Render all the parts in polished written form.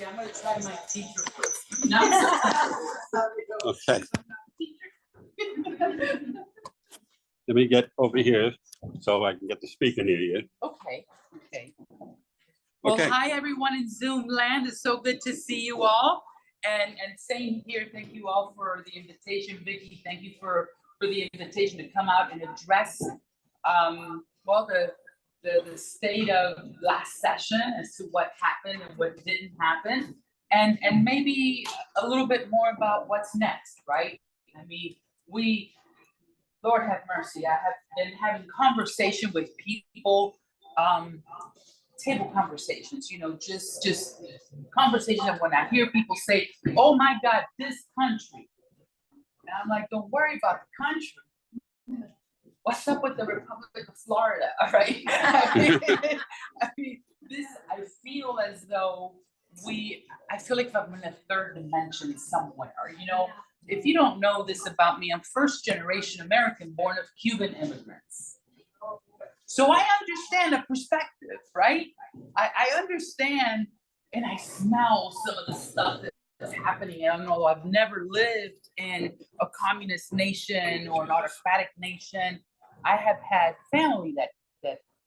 Okay, I'm gonna try my teacher first. No. Okay. Let me get over here so I can get to speak and hear you. Okay, okay. Well, Okay. hi, everyone in Zoom land. It's so good to see you all. And same here, thank you all for the invitation. Vicky, thank you for the invitation to come out and address well, the state of last session as to what happened and what didn't happen. And maybe a little bit more about what's next, right? I mean, Lord have mercy, I have been having conversation with people, table conversations, you know, just conversations that when I hear people say, oh my God, this country. And I'm like, don't worry about the country. What's up with the Republic of Florida, right? I feel as though I feel like I'm in a third dimension somewhere, you know? If you don't know this about me, I'm first generation American born of Cuban immigrants. So I understand the perspective, right? I understand and I smell some of the stuff that's happening. I don't know, I've never lived in a communist nation or an autocratic nation. I have had family that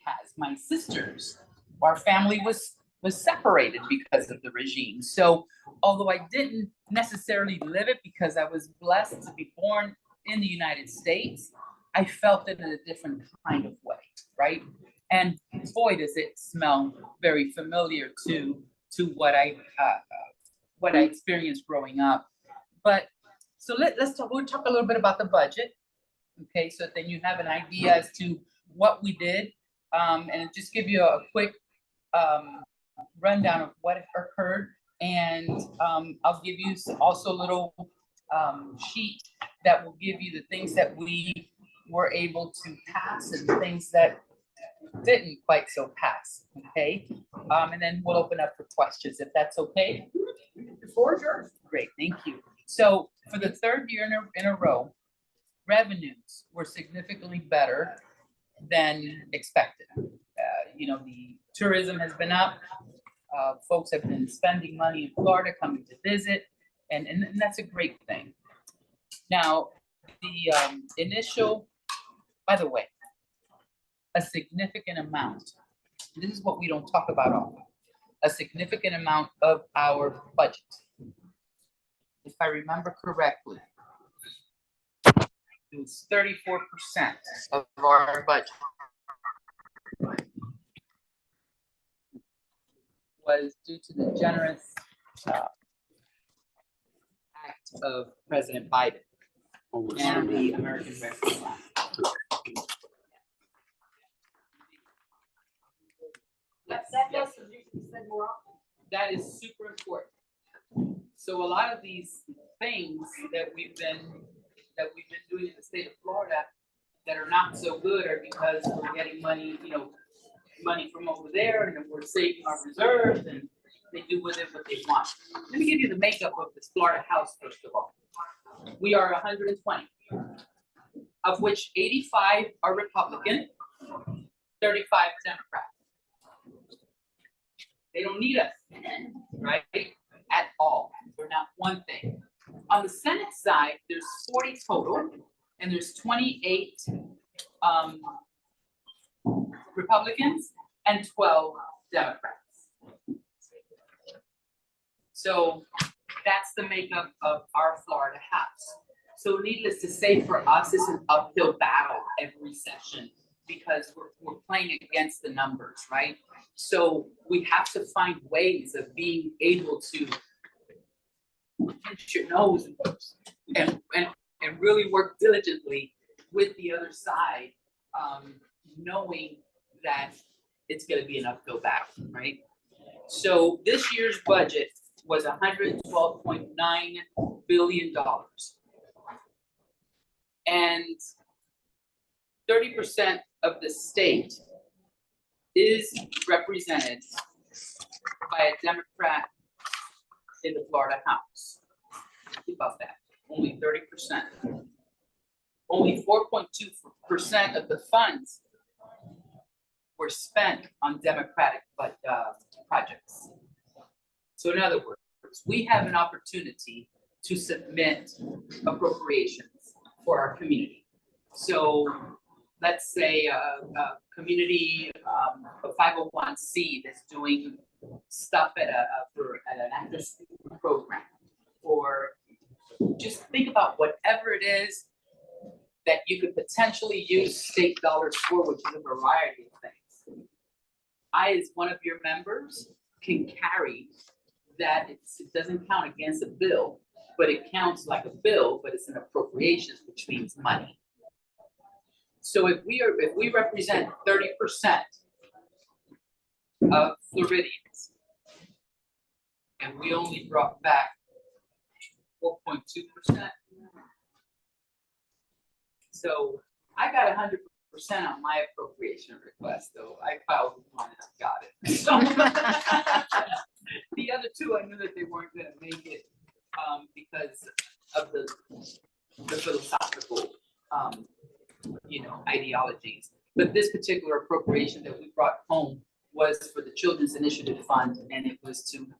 has my sisters. Our family was separated because of the regime. So although I didn't necessarily live it because I was blessed to be born in the United States, I felt it in a different kind of way, right? And boy, does it smell very familiar to what I experienced growing up. But so we'll talk a little bit about the budget. Okay, so then you have an idea as to what we did, and just give you a quick rundown of what occurred. And I'll give you also a little sheet that will give you the things that we were able to pass and things that didn't quite so pass, okay? And then we'll open up for questions, if that's okay. The floor is yours. Great, thank you. So for the third year in a row, revenues were significantly better than expected. You know, the tourism has been up. Folks have been spending money in Florida, coming to visit, and that's a great thing. Now, the initial, by the way, a significant amount, this is what we don't talk about often, a significant amount of our budget, if I remember correctly, it was 34% of our budget was due to the generous act of President Biden and the American Red Cross. That is super important. So a lot of these things that we've been doing in the state of Florida that are not so good are because we're getting money, you know, money from over there, and then we're saving our reserves, and they do with it what they want. Let me give you the makeup of this Florida House, first of all. We are 120, of which 85 are Republican, 35 are Democrat. They don't need us, right? At all. We're not one thing. On the Senate side, there's 40 total, and there's 28 Republicans and 12 Democrats. So that's the makeup of our Florida House. So needless to say, for us, it's an uphill battle every session because we're playing against the numbers, right? So we have to find ways of being able to pinch your nose and really work diligently with the other side, knowing that it's going to be an uphill battle, right? So this year's budget was $112.9 billion. And 30% of the state is represented by a Democrat in the Florida House. Think about that, only 30%. Only 4.2% of the funds were spent on Democratic projects. So in other words, we have an opportunity to submit appropriations for our community. So let's say a community, a 501c that's doing stuff at an after-school program, or just think about whatever it is that you could potentially use state dollars for, which is a variety of things. I, as one of your members, can carry that. It doesn't count against a bill, but it counts like a bill, but it's an appropriations, which means money. So if we represent 30% of Floridians, and we only brought back 4.2%. So I got 100% on my appropriation request, though. I filed one and I got it. So the other two, I knew that they weren't going to make it because of the philosophical, ideologies. But this particular appropriation that we brought home was for the Children's Initiative Fund, and it was to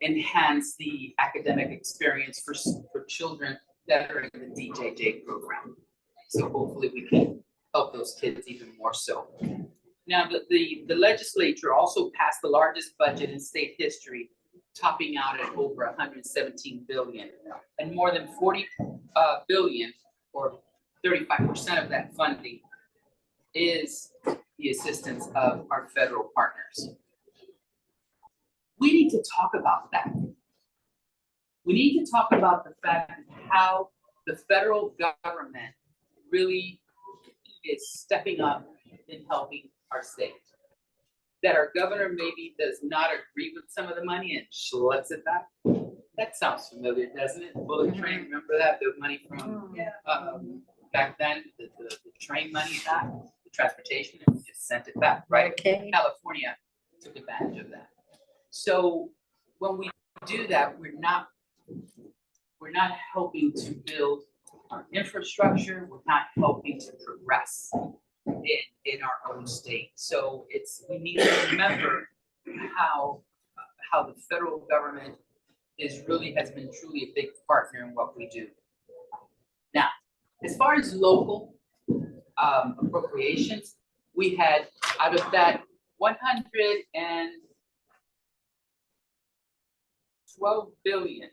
enhance the academic experience for children that are in the DJJ program. So hopefully we can help those kids even more so. Now, the legislature also passed the largest budget in state history, topping out at over 117 billion, and more than 40 billion, or 35% of that funding, is the assistance of our federal partners. We need to talk about that. We need to talk about the fact of how the federal government really is stepping up in helping our state. That our governor maybe does not agree with some of the money and schleps it back. That sounds familiar, doesn't it? Bullet train, remember that? The money from back then, the train money back, the transportation, and just sent it back, right? Okay. California took advantage of that. So when we do that, we're not helping to build our infrastructure. We're not helping to progress in our own state. So we need to remember how the federal government has been truly a big partner in what we do. Now, as far as local appropriations, we had, out of that, $112 billion.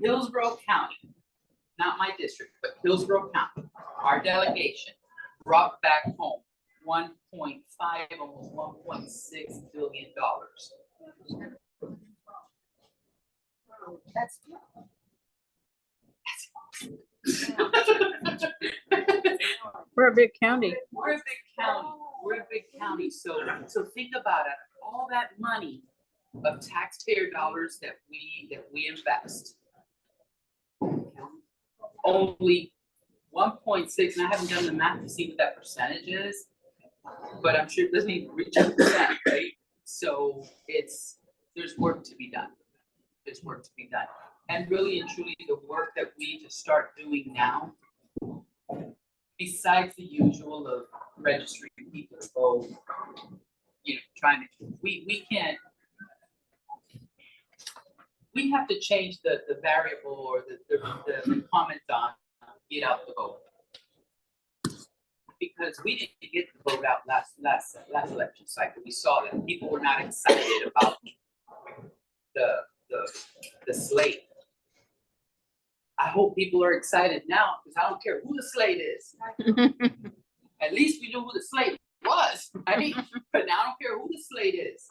Hillsborough County, not my district, but Hillsborough County, our delegation brought back home 1.5, almost $1.6 billion. That's We're a big county. We're a big county. We're a big county. So think about it. All that money of taxpayer dollars that we invest. Only 1.6, and I haven't done the math to see what that percentage is, but I'm sure it doesn't even reach 1%, right? So there's work to be done. There's work to be done. And really and truly, the work that we need to start doing now, besides the usual of registering people to vote, trying to, we can't, we have to change the variable or the comment on get out the vote. Because we didn't get the vote out last election cycle. We saw that people were not excited about the slate. I hope people are excited now, because I don't care who the slate is. At least we knew who the slate was, right? But now I don't care who the slate is.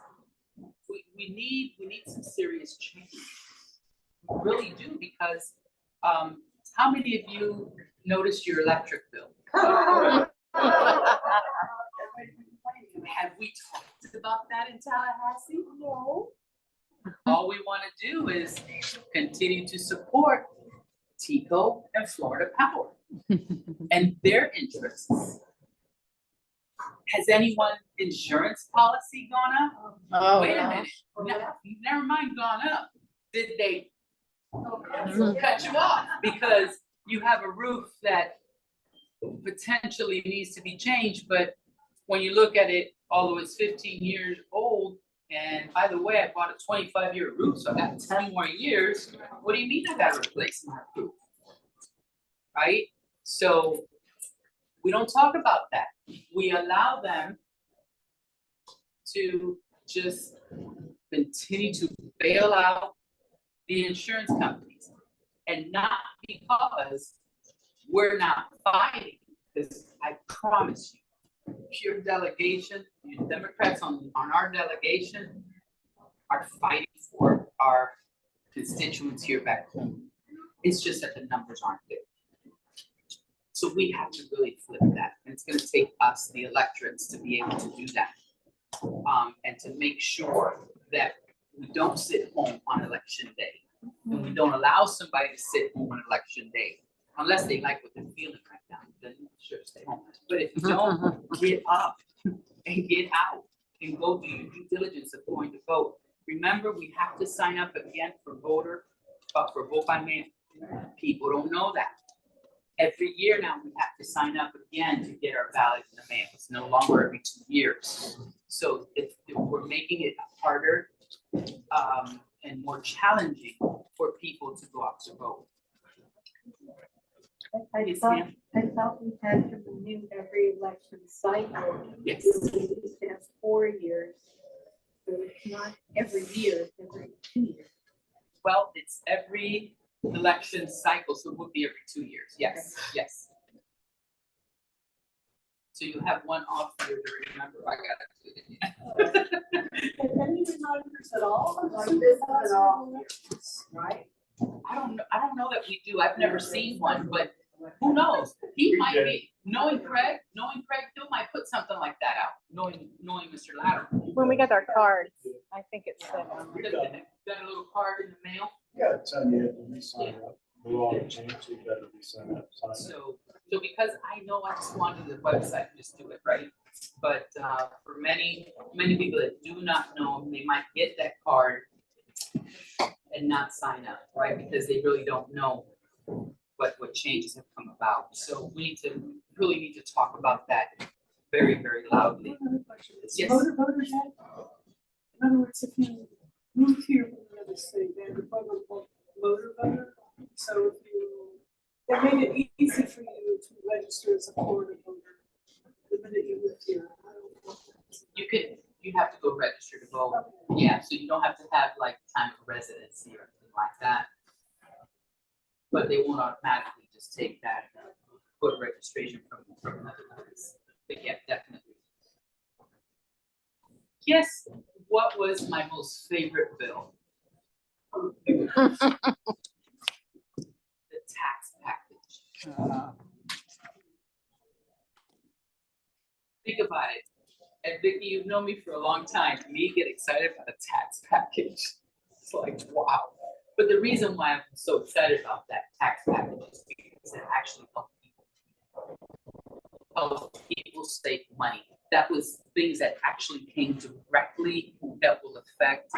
We need some serious change. We really do, because how many of you noticed your electric bill? Have we talked about that in Tallahassee? No. All we want to do is continue to support TECO and Florida Power and their interests. Has anyone's insurance policy gone up? Oh, Wait a minute. No, never mind gone up. Did they cut you off because you have a roof that potentially needs to be changed, but when you look at it, although it's 15 years old, and by the way, I bought a 25-year roof, so I got 10 more years. What do you mean I gotta replace my roof? Right? So we don't talk about that. We allow them to just continue to bail out the insurance companies, and not because we're not fighting, because I promise you, your delegation, your Democrats on our delegation are fighting for our constituents here back home. It's just that the numbers aren't there. So we have to really flip that, and it's gonna take us, the electorates, to be able to do that. And to make sure that we don't sit home on election day, and we don't allow somebody to sit home on election day, unless they like what they're feeling right now, then sure, stay home. But if you don't, get up and get out and go do your due diligence of going to vote. Remember, we have to sign up again for vote by mail. People don't know that. Every year now, we have to sign up again to get our ballot in the mail. It's no longer every 2 years. So if we're making it harder and more challenging for people to go out to vote. I Yes, thought ma'am. we had to renew every election cycle. Yes. We used to have 4 years. So it's not every year, it's every 2 years. Well, it's every election cycle, so it would be every 2 years. Yes, yes. So you have one off year to remember. I got it. Any reminders at all? Like this at all? Right? I don't know that we do. I've never seen one, but who knows? He might be, knowing Craig, he might put something like that out, knowing Mr. Ladder. When we got our cards, I think it said on there. Got a little card in the mail. Yeah, it's on you have to re-sign up. The law changed, you better re-sign up. Sign up. So because I know I just wanted the website, just do it, right? But for many people that do not know, they might get that card and not sign up, right? Because they really don't know what changes have come about. So we really need to talk about that very, very loudly. Yes. Voters Act. In other words, if you move here from another state, they have a program called voter. So if they made it easy for you to register as a Florida voter the minute you live here. I don't know if that's- You have to go register to vote. Yeah, so you don't have to have like time for residency or anything like that. But they won't automatically just take that voter registration from another place. But yeah, definitely. Guess what was my most favorite bill? The tax package. Think about it. And Vicki, you've known me for a long time. Me get excited about a tax package. It's like, wow. But the reason why I'm so excited about that tax package is because it actually helps people save money. That was things that actually came directly that will affect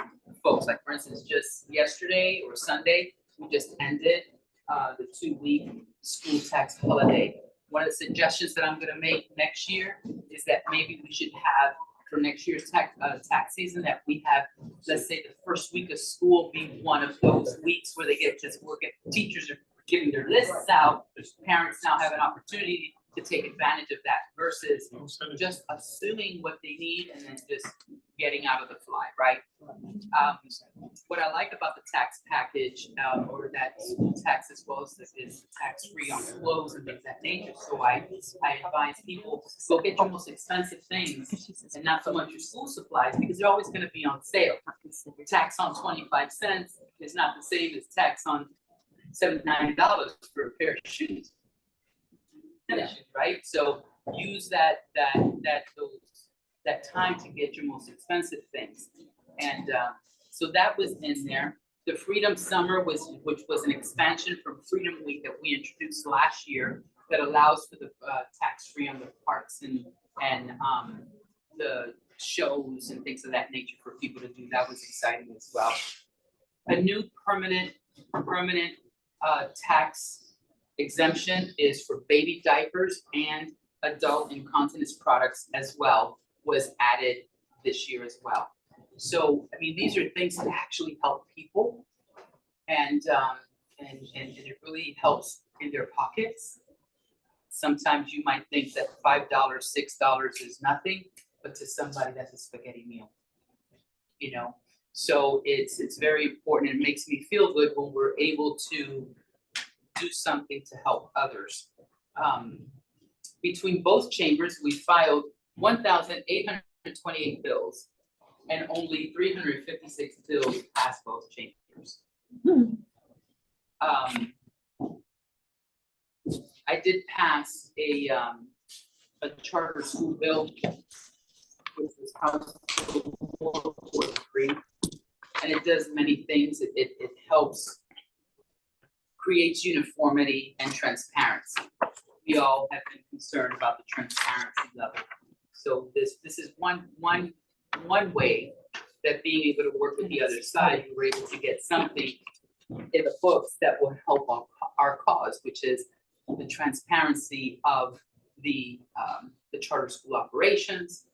folks. Like for instance, just yesterday or Sunday, we just ended the 2-week school tax holiday. One of the suggestions that I'm gonna make next year is that maybe we should have for next year's tax season that we have, let's say the first week of school be one of those weeks where they get just work at, teachers are giving their lists out. Parents now have an opportunity to take advantage of that versus just assuming what they need and then just getting out of the fly, right? What I like about the tax package or that school tax as well as is tax-free on clothes and things of that nature. So I advise people, go get your most expensive things and not so much your school supplies because they're always gonna be on sale. Tax on 25 cents is not the same as tax on $79 for a pair of shoes. Right? So use that time to get your most expensive things. And so that was in there. The Freedom Summer which was an expansion from Freedom Week that we introduced last year that allows for the tax-free on the parks and the shows and things of that nature for people to do. That was exciting as well. A new permanent tax exemption is for baby diapers and adult incontinence products as well was added this year as well. So, I mean, these are things that actually help people and it really helps in their pockets. Sometimes you might think that $5, $6 is nothing, but to somebody that's a spaghetti meal, you know? So it's very important. It makes me feel good when we're able to do something to help others. Between both chambers, we filed 1,828 bills and only 356 bills passed both chambers. I did pass a charter school bill, which was House Bill 443, and it does many things. It helps, creates uniformity and transparency. We all have been concerned about the transparency level. So this is one way that being able to work with the other side, you were able to get something in the books that will help our cause, which is the transparency of the charter school operations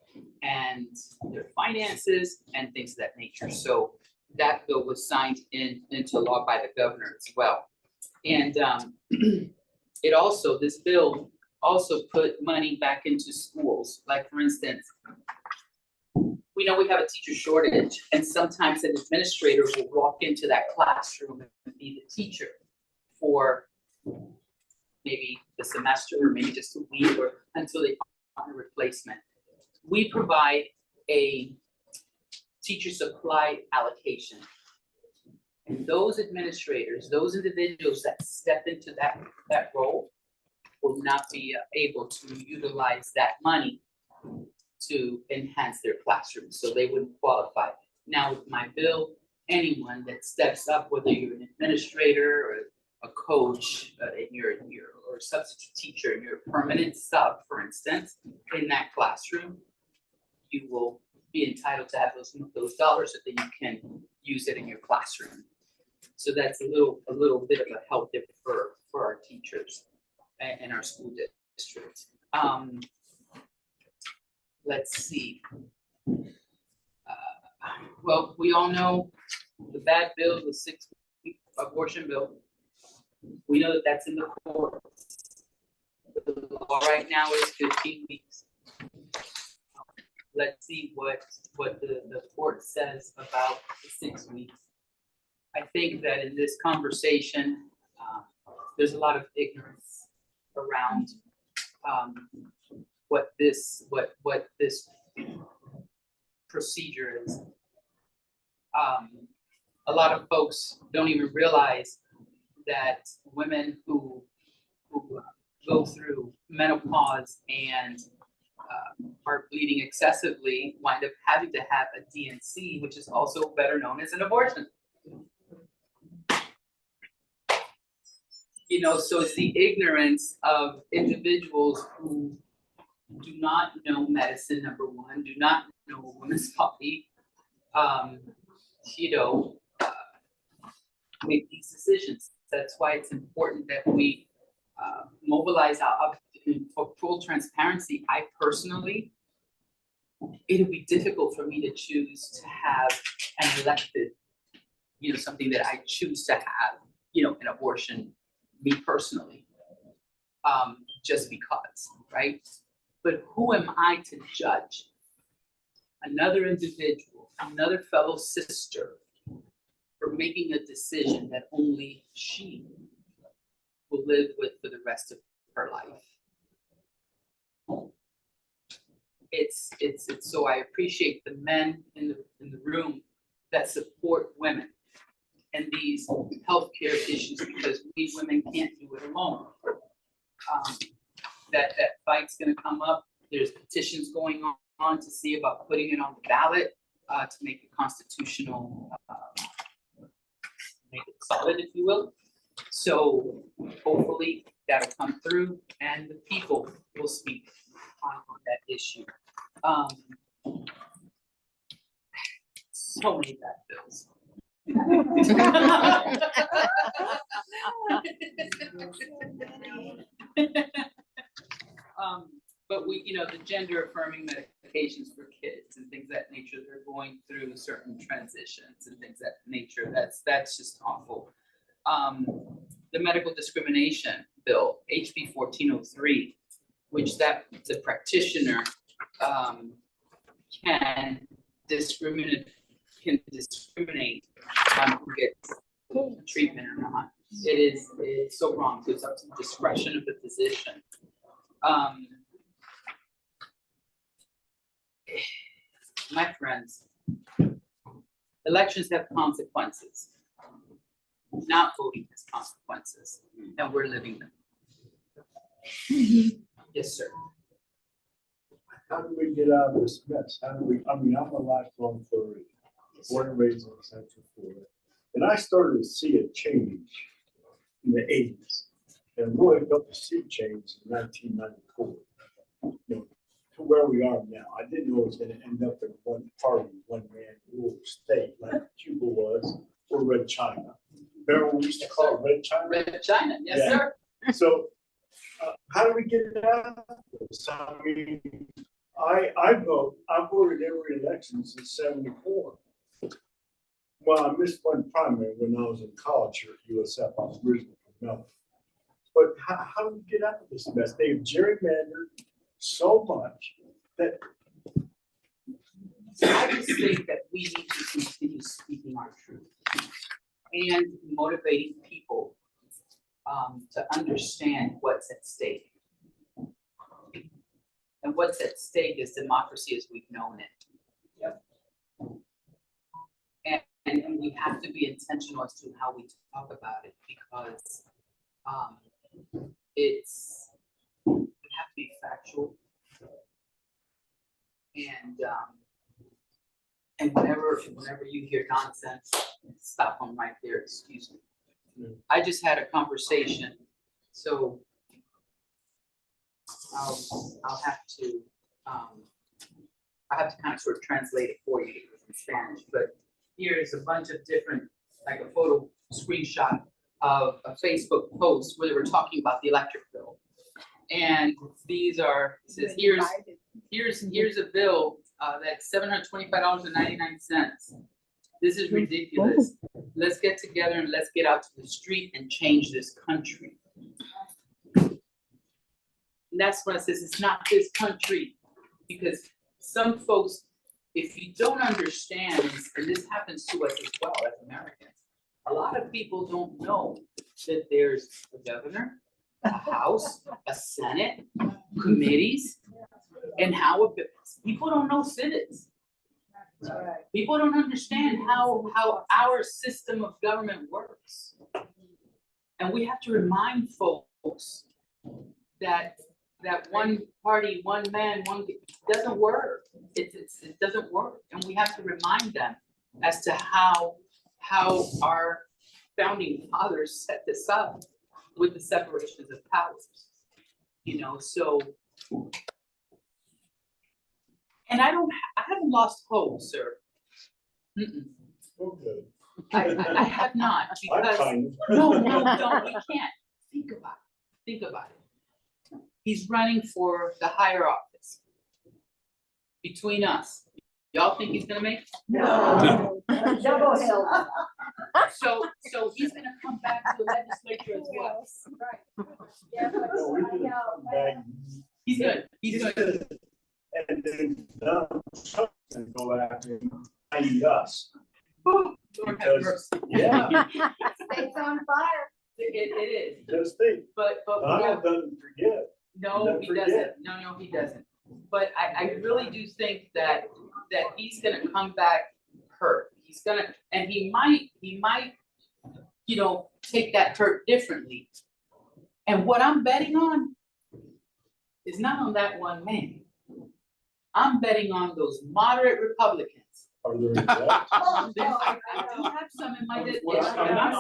and their finances and things of that nature. So that bill was signed into law by the governor as well. And it also, this bill also put money back into schools. Like for instance, we know we have a teacher shortage, and sometimes an administrator will walk into that classroom and be the teacher for maybe the semester or maybe just a week or until they find a replacement. We provide a teacher supply allocation. And those administrators, those individuals that step into that role will not be able to utilize that money to enhance their classroom, so they wouldn't qualify. Now with my bill, anyone that steps up, whether you're an administrator or a coach, or a substitute teacher, and you're a permanent sub, for instance, in that classroom, you will be entitled to have those dollars so that you can use it in your classroom. So that's a little bit of a help there for our teachers and our school districts. Let's see. Well, we all know the bad bill, the 6-week abortion bill. We know that that's in the courts. The law right now is 15 weeks. Let's see what the court says about the 6 weeks. I think that in this conversation, there's a lot of ignorance around what this procedure is. A lot of folks don't even realize that women who go through menopause and are bleeding excessively wind up having to have a DNC, which is also better known as an abortion. You know, so it's the ignorance of individuals who do not know medicine, number one, do not know a woman's body, make these decisions. That's why it's important that we mobilize for full transparency. I personally, it'll be difficult for me to choose to have an elected, something that I choose to have, an abortion, me personally, just because, right? But who am I to judge another individual, another fellow sister, for making a decision that only she will live with for the rest of her life? It's so I appreciate the men in the room that support women and these healthcare issues, because we women can't do it alone. That fight's gonna come up. There's petitions going on to see about putting it on the ballot to make it constitutional, make it solid, if you will. So hopefully that'll come through and the people will speak on that issue. So many bad bills. But we, the gender affirming medications for kids and things of that nature, they're going through certain transitions and things of that nature. That's just awful. The medical discrimination bill, HB 1403, which the practitioner can discriminate on who gets treatment or not. It's so wrong. So it's up to the discretion of the physician. My friends, elections have consequences. Not voting has consequences, and we're living them. Yes, sir. How do we get out of this mess? How do we, I'm a lifelong Florida, born and raised in Central Florida. And I started to see a change in the 80s. And really felt to see change in 1994. To where we are now. I didn't know it was gonna end up in one party, one man rule state like Cuba was, or Red China. Remember what we used to call it Red China? Red China, yes, Yeah. sir. So, how do we get out of this? I mean, I voted every election since '74. Well, I missed one primary when I was in college here at USF. I was originally from Melbourne. But how do we get out of this mess? They've gerrymandered so much that. I just think that we need to continue speaking our truth and motivating people to understand what's at stake. And what's at stake is democracy as we've known it. Yep. And we have to be intentional as to how we talk about it, because we have to be factual. And whenever you hear nonsense, stop them right there, excuse me. I just had a conversation, so I'll have to kind of sort of translate it for you in Spanish, but here's a bunch of different, like a photo screenshot of a Facebook post where they were talking about the electric bill. And these are, it says, here's a bill that's $725.99. This is ridiculous. Let's get together and let's get out to the street and change this country. And that's what it says, it's not this country. Because some folks, if you don't understand, and this happens to us as well as Americans, a lot of people don't know that there's a governor, a House, a Senate, committees, and how people don't know civics. People don't understand how our system of government works. And we have to remind folks that one party, one man, doesn't work. It doesn't work. And we have to remind them as to how our founding fathers set this up with the separations of powers. So, and I haven't lost hope, sir. Mm-mm. Okay. I have not, because no, don't, we can't. Think about it. He's running for the higher office. Between us, y'all think he's gonna make it? No. Double hill. So he's gonna come back to the legislature as well. Right. Yeah, but No, we can come back. He's good. And then Trump can go after and find us. Lord have Because, mercy. yeah, State's on fire. It is, just think, but Donald doesn't forget. no, Never he forget. doesn't. No, he doesn't. But I really do think that he's gonna come back hurt. He's gonna, and he might, take that hurt differently. And what I'm betting on is not on that one man. I'm betting on those moderate Republicans. Are there regrets? I do have some in my, I'm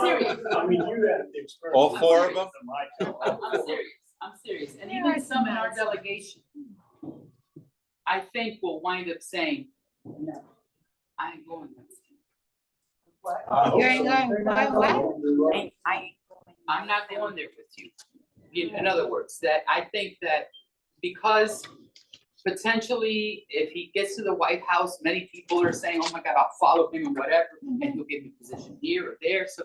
serious. I mean, you have the experience. All four of them? I'm serious, and even some in our delegation, I think will wind up saying, no, I ain't going there. You ain't going what? I'm not going there with you. In other words, that I think that because potentially, if he gets to the White House, many people are saying, oh my God, I'll follow him and whatever, and he'll give me a position here or there, so.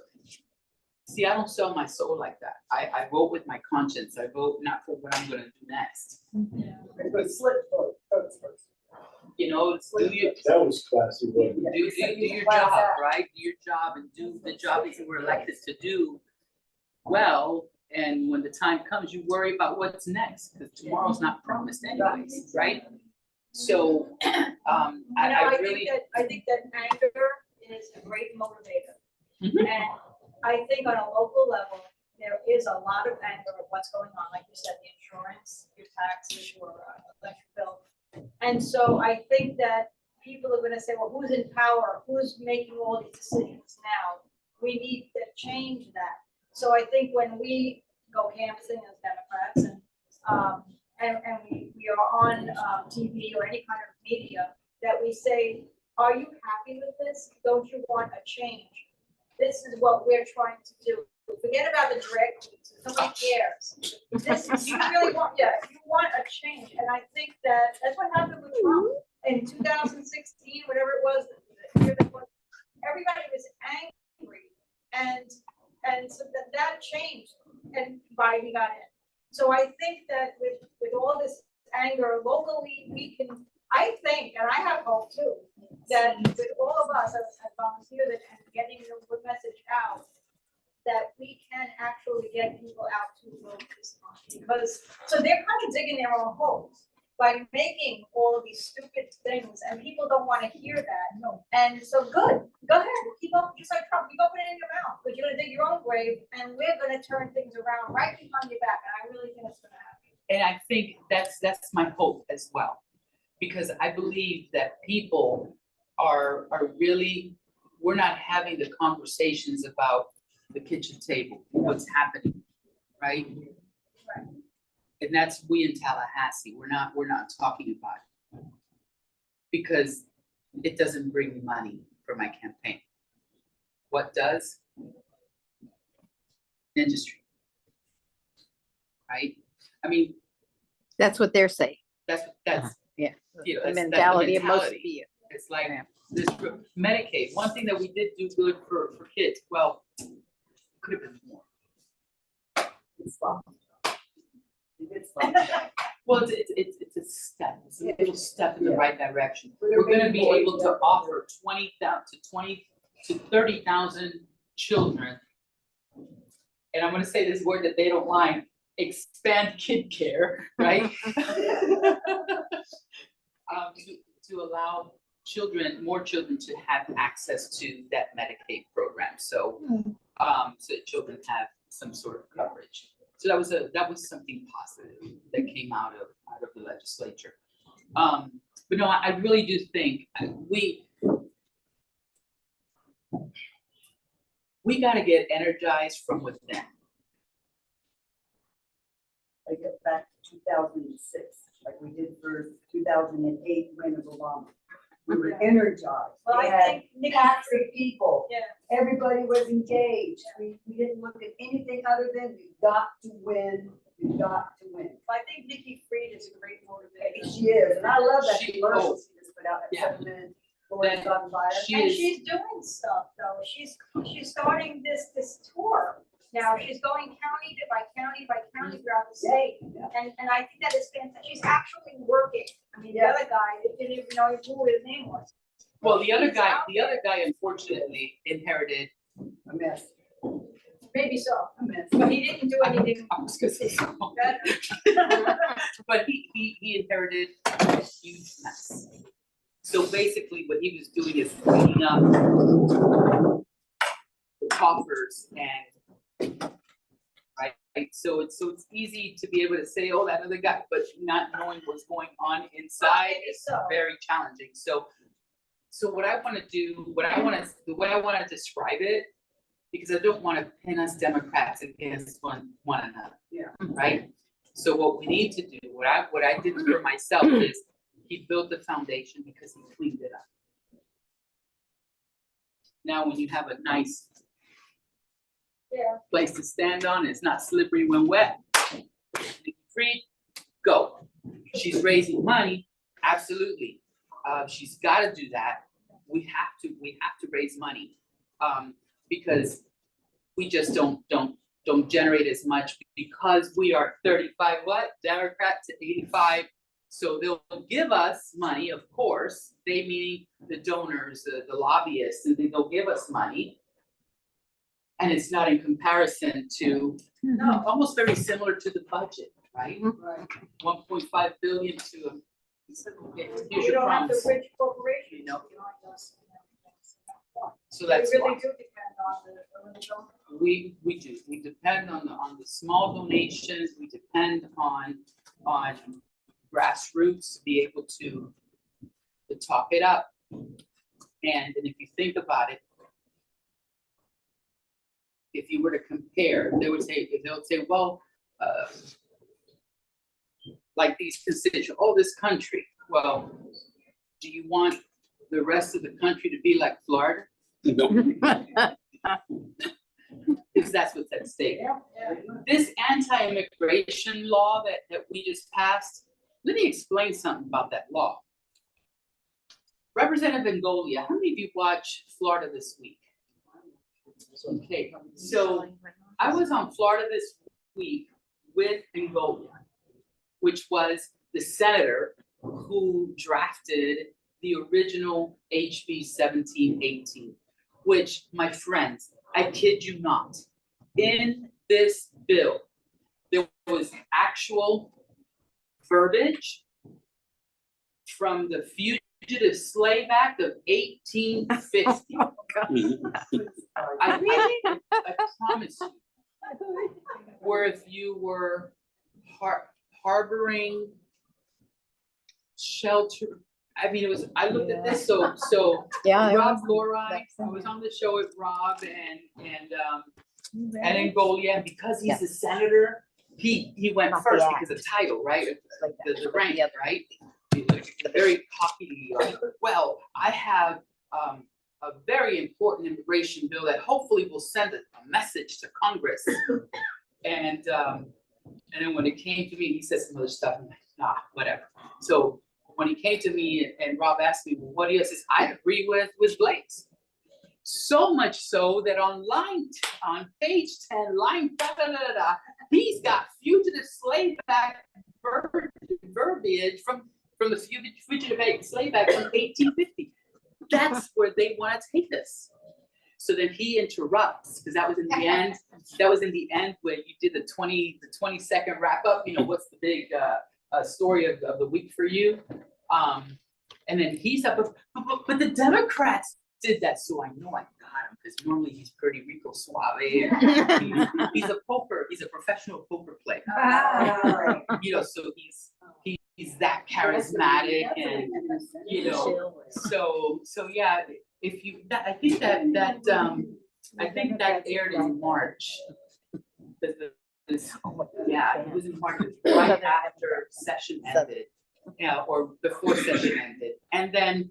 See, I don't sell my soul like that. I vote with my conscience. I vote not for what I'm gonna do next. But slip votes first. You know, it's do your, That was classy, wasn't it? do your job, right? Do your job and do the job that you were elected to do well. And when the time comes, you worry about what's next, because tomorrow's not promised anyways, right? So, I really. I think that anger is a great motivator. Mhm. And I think on a local level, there is a lot of anger at what's going on, like you said, the insurance, your taxes, your electric bill. And so I think that people are gonna say, well, who's in power? Who's making all these decisions now? We need to change that. So I think when we go canvassing as Democrats and we are on TV or any kind of media, that we say, are you happy with this? Don't you want a change? This is what we're trying to do. Forget about the drag queens, nobody cares. This is, you really want, you want a change, and I think that that's what happened with Trump in 2016, whatever it was, the year before. Everybody was angry, and so that changed, and Biden got in. So I think that with all this anger locally, we can, I think, and I have hope too, that with all of us as volunteers and getting the message out, that we can actually get people out to vote this month. Because, so they're kind of digging their own holes by making all of these stupid things, and people don't want to hear that. No. And so good, go ahead, keep up, just like Trump, you open it in your mouth, but you're gonna dig your own grave, and we're gonna turn things around right behind your back, and I really think it's gonna happen. And I think that's my hope as well, because I believe that people are really, we're not having the conversations about the kitchen table, what's happening, right? Right. And that's we in Tallahassee, we're not talking about it. Because it doesn't bring money for my campaign. What does? Industry. Right? I mean, That's what they're saying. that's, Yeah. you know, The that's the mentality of most mentality. people. It's like Yeah. this Medicaid, one thing that we did do good for kids, well, could have been more. Well, it's a step, it's a little step in the right direction. We're gonna be able to offer 20,000 to 30,000 children. And I'm gonna say this word that they don't like, expand kid care, right? To allow more children to have access to that Medicaid program, so so that children have some sort of coverage. So that was something positive that came out of the legislature. But no, I really do think we gotta get energized from within. I get back to 2006, like we did for 2008 reign of Obama. We were energized. Well, We I had think Nikki passive people. Yeah. Everybody was engaged. We didn't look at anything other than we got to win, we got to win. I think Nikki Fried is a great motivator. She is, and I love that She- commercial she just put out, that Yeah. 7-minute Lord's on fire. She And is- she's doing stuff though. She's starting this tour. Now she's going county by county throughout the state. And I think that is fantastic. She's actually working. I mean, the other guy, didn't even know who his name was. Well, the other He's guy, out there. unfortunately inherited. A mess, Maybe so, a mess. but he didn't do anything I was gonna say something. better. But he inherited a huge mess. So basically what he was doing is cleaning up the coffers and, right? So it's easy to be able to say, oh, that other guy, but not knowing what's going on inside Maybe is so. very challenging. So what I wanna do, the way I wanna describe it, because I don't wanna pin us Democrats against one another. Yeah. Right? So what we need to do, what I did for myself is, he built the foundation because he cleaned it up. Now, when you have a nice Yeah. place to stand on, it's not slippery when wet, Nikki Fried, go. She's raising money Absolutely. She's gotta do that. We have to raise money. Because we just don't generate as much because we are 35 what? Democrat to 85. So they'll give us money, of course, they meaning the donors, the lobbyists, and they'll give us money. And it's not in comparison to, no, almost very similar to the budget, right? Right. 1.5 billion to, here's You your don't have the promise. rich corporations. You know. So They that's really why. do depend on the donors. We do, we depend on the small donations, we depend on grassroots to be able to talk it up. And if you think about it, if you were to compare, they would say, well, like these constituents, oh, this country, well, do you want the rest of the country to be like Florida? Because that's what's at stake. This anti-immigration law that we just passed, let me explain something about that law. Representative Bengolia, how many of you watch Florida This Week? Okay, so I was on Florida This Week with Bengolia, which was the senator who drafted the original HB 1718, which, my friends, I kid you not, in this bill, there was actual verbiage from the Fugitive Slave Act of 1850. I promise you, where if you were harboring shelter, I mean, it was, I looked at this, so Yeah. Rob Lorine, I was on the show with Rob and Angolia, and because he's a senator, he went Not the first act. because of title, right? Like The that. rank, The other. right? Very cocky, well, I have a very important immigration bill that hopefully will send a message to Congress. And then when it came to me, he said some other stuff, I'm like, nah, whatever. So when he came to me and Rob asked me, well, what do you say? I agree with Blake's. So much so that on page 10, line he's got Fugitive Slave Act verbiage from the Fugitive Slave Act from 1850. That's where they want to take us. So then he interrupts, because that was in the end. That was in the end when you did the 20-second wrap up. You know, what's the big story of the week for you? And then he's up, but the Democrats did that, so I know I got him, because normally he's pretty Rico Suave. He's a poker, he's a professional poker player. You know, so he's that charismatic, and you know, so yeah. If you, I think that aired in March. Yeah, it was in March, right after session ended, yeah, or before session ended. And then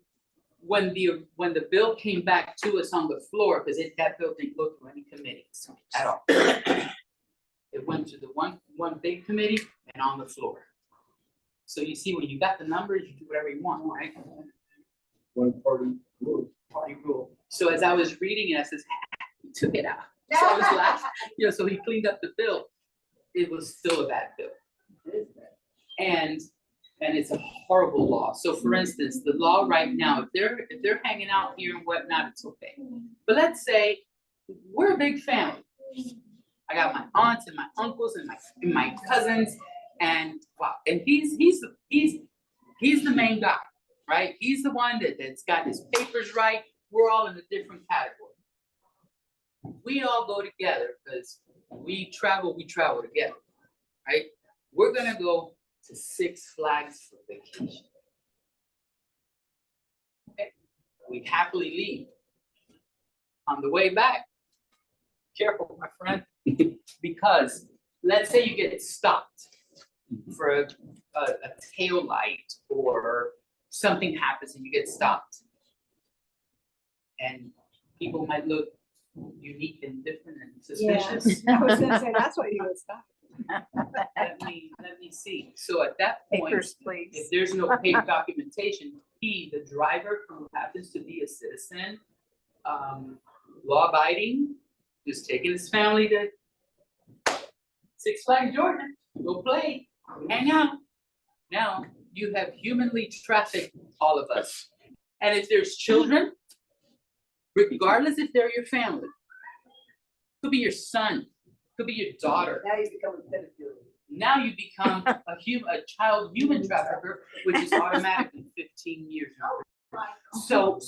when the bill came back to us on the floor, because that bill didn't go through any committees at all. It went to the one big committee and on the floor. So you see, when you got the numbers, you do whatever you want, right? One party rule. Party rule. So as I was reading it, I says, he took it out. So I was laughing, you know, so he cleaned up the bill. It was still a bad bill. And it's a horrible law. So for instance, the law right now, if they're hanging out here and whatnot, it's okay. But let's say we're a big family. I got my aunts and my uncles and my cousins, and wow, and he's the main guy, right? He's the one that's got his papers right. We're all in a different category. We all go together because we travel together, right? We're gonna go to Six Flags for vacation. Okay. We happily leave. On the way back, careful, my friend, because let's say you get stopped for a tail light or something happens and you get stopped. And people might look unique and different and suspicious. I was gonna say, that's why you would stop. Let me see. So at that point, Papers, if please. there's no paper documentation, he, the driver who happens to be a citizen, law abiding, just taking his family to Six Flags Georgia, go play, hang out. Now, you have humanly trafficked all of us. And if there's children, regardless if they're your family, could be your son, could be your daughter. Now you become a pedophile. Now you become a child human trafficker, which is automatically 15 years. So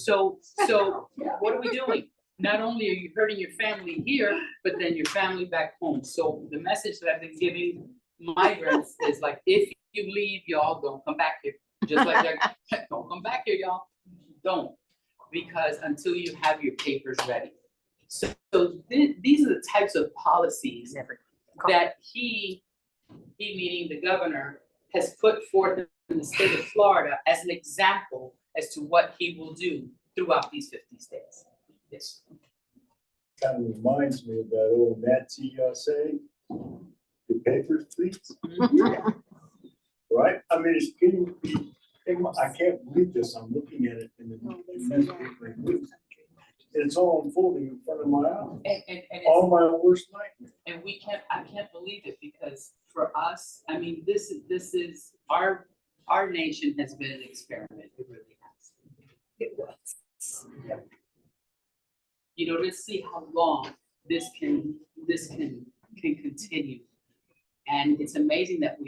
what are we doing? Not only are you hurting your family here, but then your family back home. So the message that I've been giving migrants is like, if you leave, y'all don't come back here. Just like that, don't come back here, y'all. Don't, because until you have your papers ready. So these are the types of policies that he meaning the governor, has put forth in the state of Florida as an example as to what he will do throughout these 50 states. Yes. Kind of reminds me of that old Nazi saying, "Your papers, please." Right? I mean, it's getting, I can't believe this. I'm looking at it in the newspaper. It's all unfolding in front of my eyes. And All my worst nightmares. and I can't believe it, because for us, I mean, this is our nation has been an experiment. It really has. It was. You know, let's see how long this can continue. And it's amazing that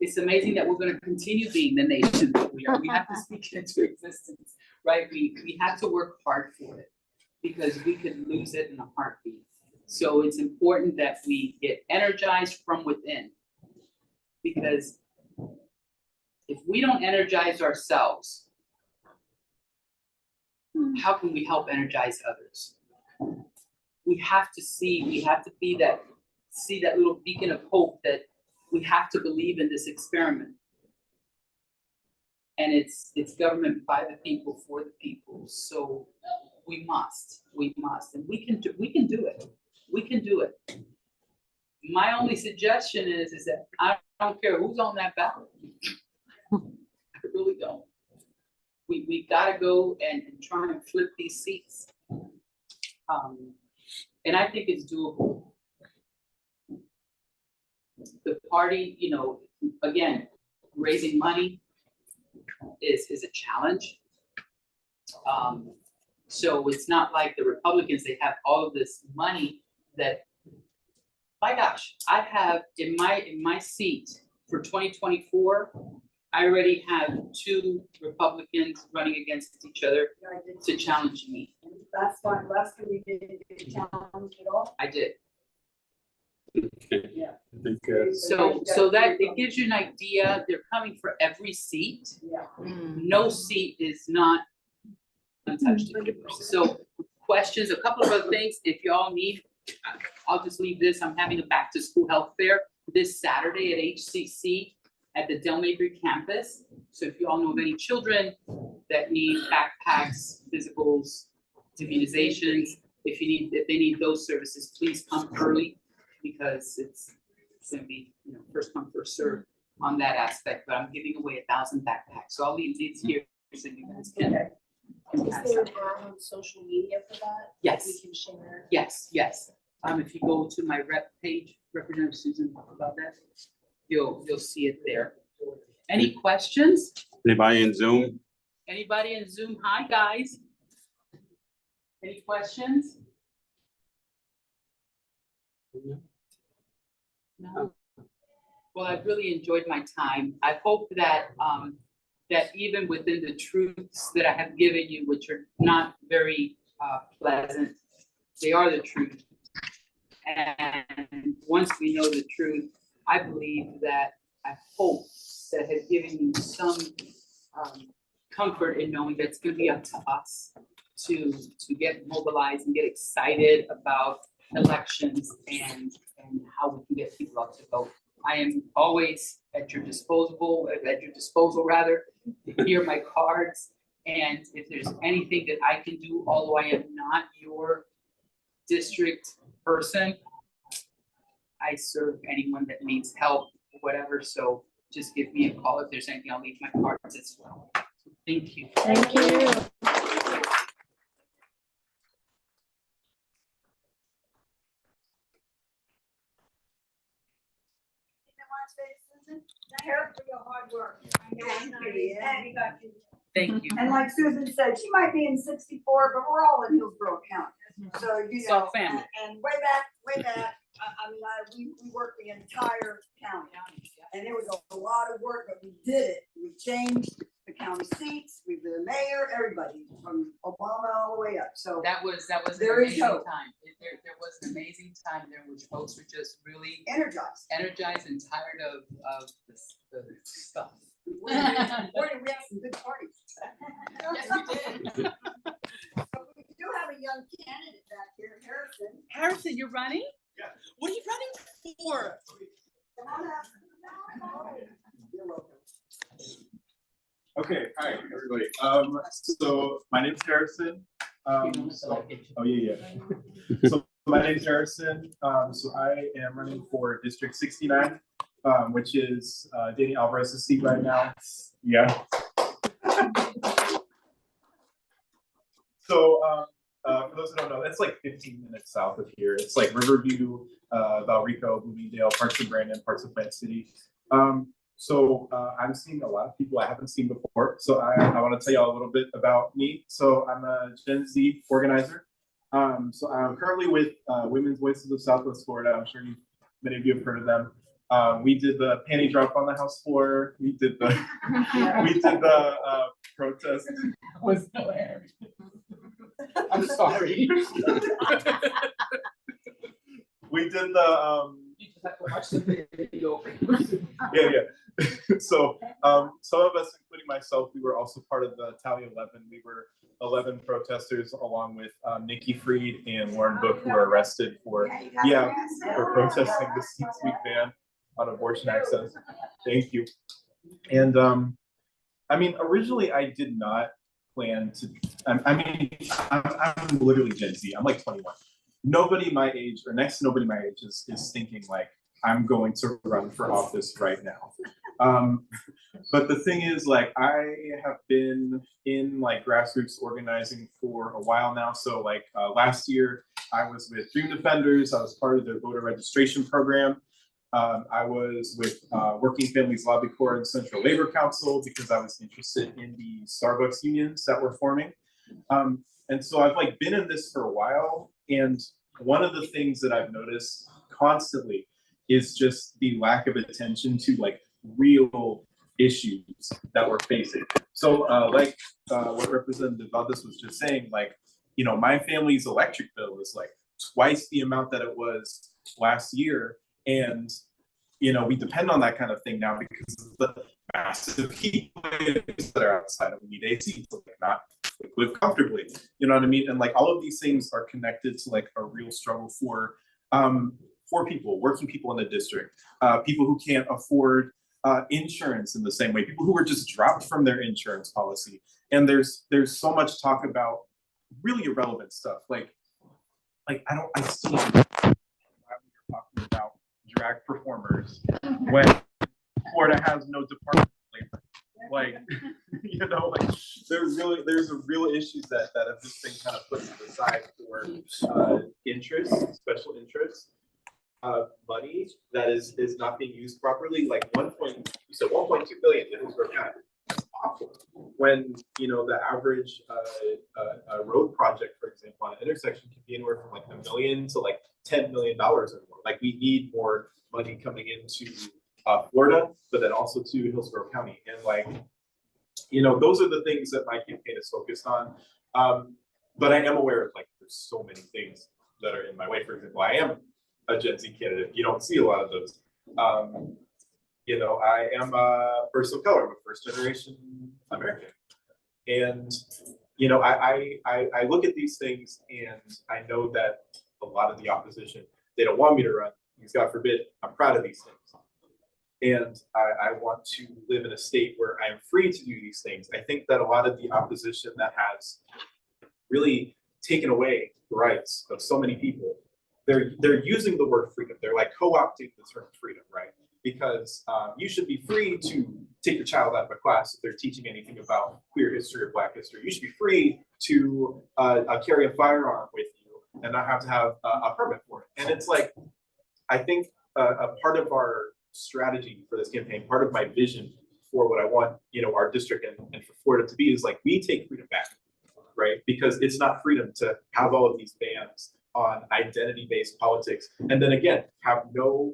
it's amazing that we're gonna continue being the nation that we are. We have to speak it into existence, right? We have to work hard for it, because we could lose it in a heartbeat. So it's important that we get energized from within. Because if we don't energize ourselves, how can we help energize others? We have to see that little beacon of hope that we have to believe in this experiment. And it's government by the people, for the people. So we must, and we can do it. We can do it. My only suggestion is that I don't care who's on that ballot. I really don't. We gotta go and try and flip these seats. And I think it's doable. The party, you know, again, raising money is a challenge. So it's not like the Republicans, they have all of this money that, my gosh, I have in my seat for 2024, I already have 2 Republicans running against each other to challenge me. Last time you didn't get challenged at all? I did. Yeah. I think, So that it gives you an idea. They're coming for every seat. Yeah. No seat is not untouched. So questions, a couple of other things, if y'all need, I'll just leave this. I'm having a back to school health fair this Saturday at HCC at the Del Mabry campus. So if you all know of any children that need backpacks, physicals, immunizations, if they need those services, please come early, because it's gonna be, you know, first come, first serve on that aspect. But I'm giving away 1,000 backpacks, so I'll leave these here so you guys can. Is there our own social media for that? Yes. We can share. Yes. If you go to my rep page, Representative Susan Lopez-Valdes, you'll see it there. Any questions? anybody in Zoom? Anybody in Zoom? Hi, guys. Any questions? No. Well, I've really enjoyed my time. I hope that that even within the truths that I have given you, which are not very pleasant, they are the truth. And once we know the truth, I believe that, I hope that I have given you some comfort in knowing that it's going to be up to us to get mobilized and get excited about elections and how we can get people out to vote. I am always at your disposal rather, here are my cards. And if there's anything that I can do, although I am not your district person, I serve anyone that needs help, whatever, so just give me a call if there's anything. I'll leave my cards as well. So thank you. Thank you. Hair for your hard work. Thank you, yeah. And we got you. Thank you. And like Susan said, she might be in 64, but we're all in Hillsborough County. So, you It's all know, family. and way back, I mean, we worked the entire county. And it was a lot of work, but we did it. We changed the county seats, we the mayor, everybody, from Obama all the way up. So That was an There is amazing hope. time. There was an amazing time there, which folks were just really energized. energized and tired of the stuff. We had some good parties. Yes, we did. But we do have a young candidate back here, Harrison. Harrison, you're running? Yeah. What are you running for? Come on up. You're welcome. Okay, hi, everybody. So my name's Harrison. Oh, yeah. So my name's Harrison. So I am running for District 69, which is Danny Alvarez's seat right now. Yeah. So for those who don't know, that's like 15 minutes south of here. It's like Riverview, Valrico, Bloomingdale, parts of Brandon, parts of Plant City. So I'm seeing a lot of people I haven't seen before. So I want to tell y'all a little bit about me. So I'm a Gen Z organizer. So I'm currently with Women's Voices of Southwest Florida. I'm sure many of you have heard of them. We did the panty drop on the House floor. We did the protest. That was hilarious. I'm sorry. We did the You just have to watch the video. yeah. So some of us, including myself, we were also part of the Tally 11. We were 11 protesters along with Nikki Freed and Lauren Book, who were arrested for for protesting the C-suite ban on abortion access. Thank you. And I mean, originally I did not plan to. I'm literally Gen Z. I'm like 21. Nobody my age, or next to nobody my age, is thinking like I'm going to run for office right now. But the thing is, like, I have been in like grassroots organizing for a while now. So like last year, I was with Dream Defenders. I was part of their voter registration program. I was with Working Families Lobby Corps and Central Labor Council because I was interested in the Starbucks unions that were forming. And so I've like been in this for a while. And one of the things that I've noticed constantly is just the lack of attention to like real issues that we're facing. So like what Representative Valdes was just saying, like, you know, my family's electric bill is like twice the amount that it was last year. And, you know, we depend on that kind of thing now because of the massive heat waves that are outside, and we need AC to like not live comfortably. You know what I mean? And like all of these things are connected to like a real struggle for people, working people in the district, people who can't afford insurance in the same way, people who were just dropped from their insurance policy. And there's so much talk about really irrelevant stuff. Like I still why we're talking about drag performers when Florida has no department of labor. Like, you know, like there's a real issues that have just been kind of put to the side for special interests. Money that is not being used properly, like 1.2 billion in Hillsborough County. That's awful. When, you know, the average road project, for example, on an intersection can be anywhere from like $1 million to like $10 million or more. Like we need more money coming into Florida, but then also to Hillsborough County. And like, you know, those are the things that my campaign is focused on. But I am aware of like, there's so many things that are in my way. For example, I am a Gen Z candidate. You don't see a lot of those. You know, I am a person of color. I'm a first generation American. And, you know, I look at these things and I know that a lot of the opposition, they don't want me to run because God forbid, I'm proud of these things. And I want to live in a state where I am free to do these things. I think that a lot of the opposition that has really taken away the rights of so many people they're using the word freedom. They're like co-opting the term freedom, right? Because you should be free to take your child out of a class if they're teaching anything about queer history or Black history. You should be free to carry a firearm with you and not have to have a permit for it. And it's like, I think a part of our strategy for this campaign, part of my vision for what I want, our district and for Florida to be is like, we take freedom back, right? Because it's not freedom to have all of these bans on identity-based politics. And then again, have no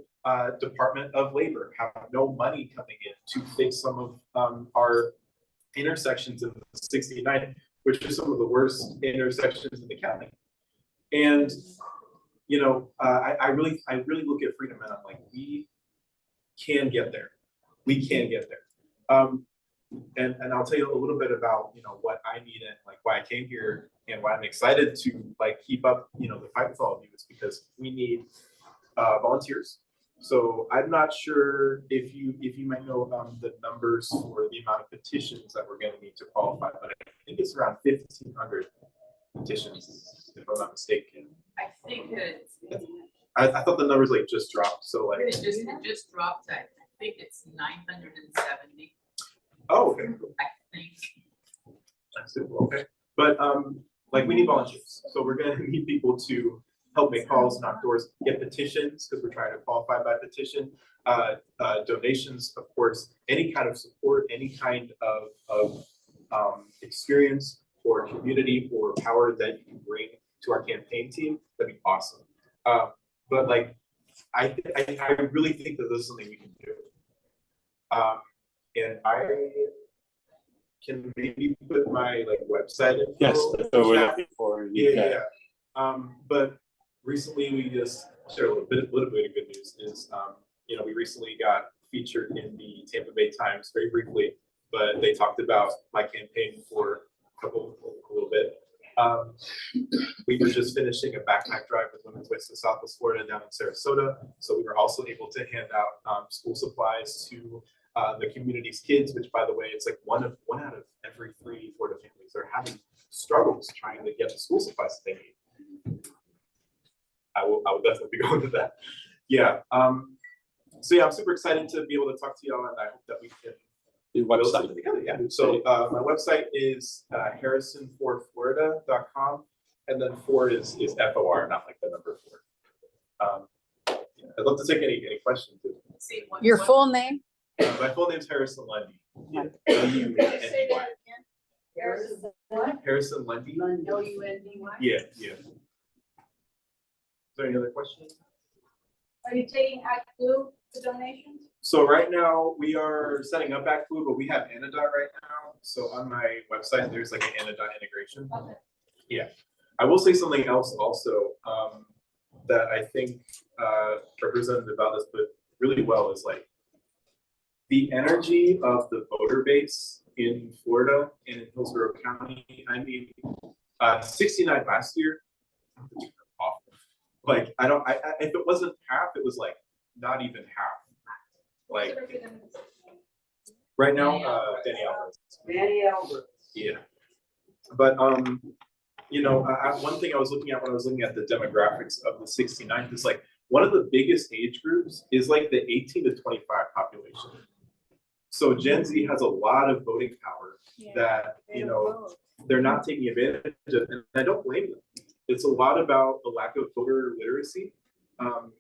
Department of Labor, have no money coming in to fix some of our intersections in the 69, which are some of the worst intersections in the county. And I really look at freedom and I'm like, we can get there. We can get there. And I'll tell you a little bit about what I need and like why I came here and why I'm excited to like keep up the fight with all of you is because we need volunteers. So I'm not sure if you might know the numbers for the amount of petitions that we're going to need to qualify, but I think it's around 1,500 petitions, if I'm not mistaken. I think that I thought the numbers like just dropped. So like it just dropped. I think it's 970. Oh, okay. I think. That's it. Okay. But like we need volunteers. So we're gonna need people to help make calls, knock doors, get petitions, because we're trying to qualify by petition. Donations, of course, any kind of support, any kind of experience or community or power that you can bring to our campaign team, that'd be awesome. But like, I really think that this is something we can do. And I can maybe put my like website in. Yes, that's what we're looking for. Yeah. But recently we just share a little bit of good news is, we recently got featured in the Tampa Bay Times very briefly, but they talked about my campaign for a little bit. We were just finishing a backpack drive with Women's Waste of Southwest Florida down in Sarasota. So we were also able to hand out school supplies to the community's kids, which by the way, it's like one out of every 3 Florida families are having struggles trying to get the school supplies that they need. I will definitely be going to that. Yeah. So yeah, I'm super excited to be able to talk to y'all, and I hope that we can build something together. Yeah. So my website is harrisonforflorida.com, and then 4 is FOR, not like the number 4. I'd love to take any questions. Your full name? My full name's Harrison Lundy. Yeah. Say that again. Harrison Lundy. Lundy. Yeah. Is there any other questions? Are you taking ActBlue for donations? So right now we are setting up ActBlue, but we have Anodot right now. So on my website, there's like an Anodot integration. Okay. Yeah. I will say something else also that I think Representative Valdes put really well is like the energy of the voter base in Florida and in Hillsborough County. I mean, 69 last year, awful. Like if it wasn't half, it was like not even half. Like right now, Danny Alvarez. Yeah, but one thing I was looking at when I was looking at the demographics of the 69th is like one of the biggest age groups is like the 18 to 25 population. So Gen Z has a lot of voting power that they're not taking advantage of, and I don't blame them. It's a lot about a lack of voter literacy.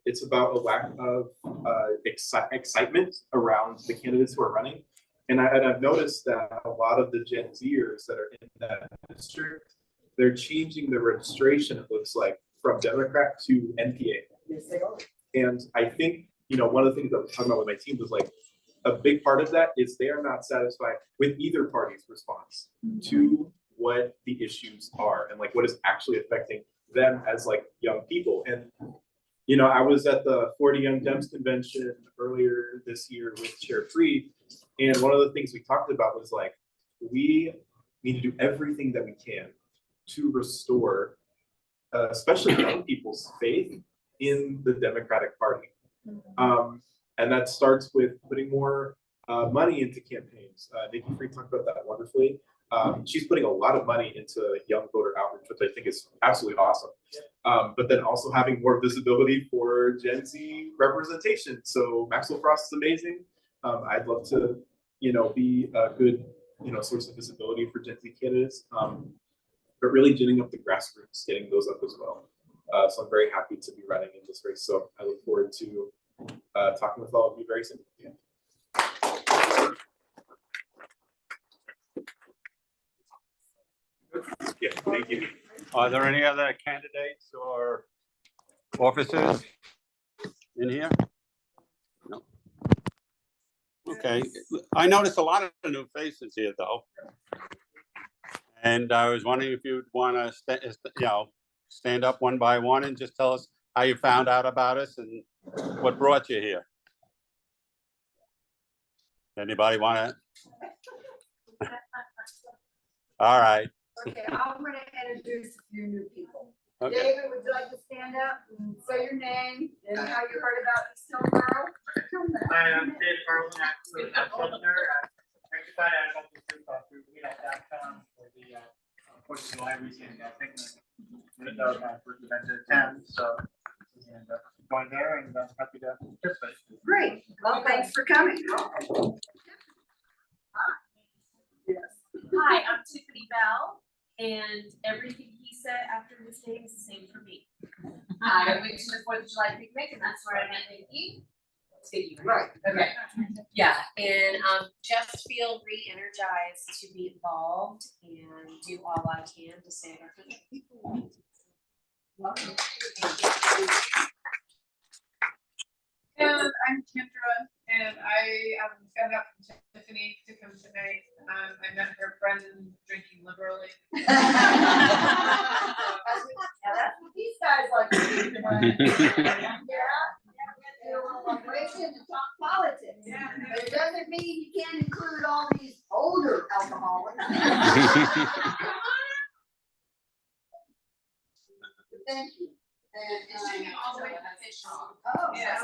It's about a lack of excitement around the candidates who are running. And I've noticed that a lot of the Gen Zers that are in that district, they're changing the registration, it looks like, from Democrat to NPA. Yes, they are. And I think, one of the things I was talking about with my team was like, a big part of that is they are not satisfied with either party's response to what the issues are and like what is actually affecting them as like young people. And I was at the Florida Young Dems convention earlier this year with Chair Freed, and one of the things we talked about was like, we need to do everything that we can to restore, especially young people's faith in the Democratic Party. And that starts with putting more money into campaigns. Nikki Freed talked about that wonderfully. She's putting a lot of money into young voter outreach, which I think is absolutely awesome. But then also having more visibility for Gen Z representation. So Maxwell Frost is amazing. I'd love to, be a good, source of visibility for Gen Z candidates. But really ginning up the grassroots, getting those up as well. So I'm very happy to be running in this race. So I look forward to talking with all of you very soon. Yeah. Yeah, thank you. Are there any other candidates or officers in here? No. Okay, I noticed a lot of new faces here, though. And I was wondering if you'd want to, stand up one by one and just tell us how you found out about us and what brought you here. Anybody want to? All right. Okay, I'm gonna introduce a few new people. Okay. David, would you like to stand up and say your name and how you heard about this Hillsborough? Hi, I'm Dave Carlin, actually, I'm Sumner. I actually found out about this group through meetup.com for the 4th of July weekend. I think that was my first event to attend, so and going there and happy to participate. Great, well, thanks for coming. Hi, I'm Tiffany Bell, and everything he said after his name is the same for me. I went to the 4th of July picnic, and that's where I met Nikki. Right. Okay. Yeah, and just feel re-energized to be involved and do all I can to save our country. Welcome. And I'm Kendra, and I found out from Tiffany to come tonight. I met her friend drinking liberally. Yeah, that's what these guys like to do. Yeah, do a little vibration and talk politics. Yeah. But it doesn't mean you can't include all these older alcoholics. Thank you. And, All the way to the fish shop. oh, Yeah.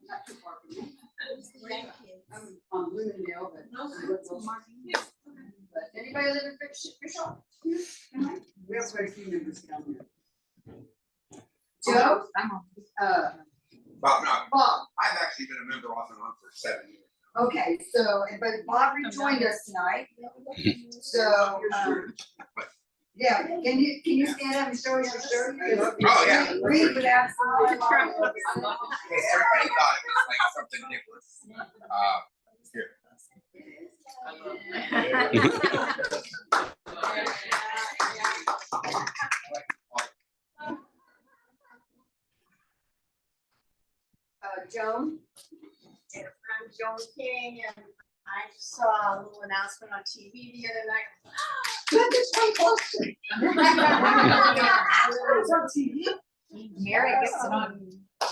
not too far from me. Thank you. I'm on Bloomingdale, but anybody live in Fisher? We have quite a few members down there. Joe? Bob, no, Bob, I've actually been a member off and on for 7 years. okay, so, but Bob rejoined us tonight. So, yeah, can you stand up and show us your shirt? Oh, yeah. Read would absolutely. Hey, everybody thought it was like something different. Here. Joan? Yes, I'm Joan King, and I saw a little announcement on TV the other night. Look, it's my close. It's on TV. Mary gets it on. I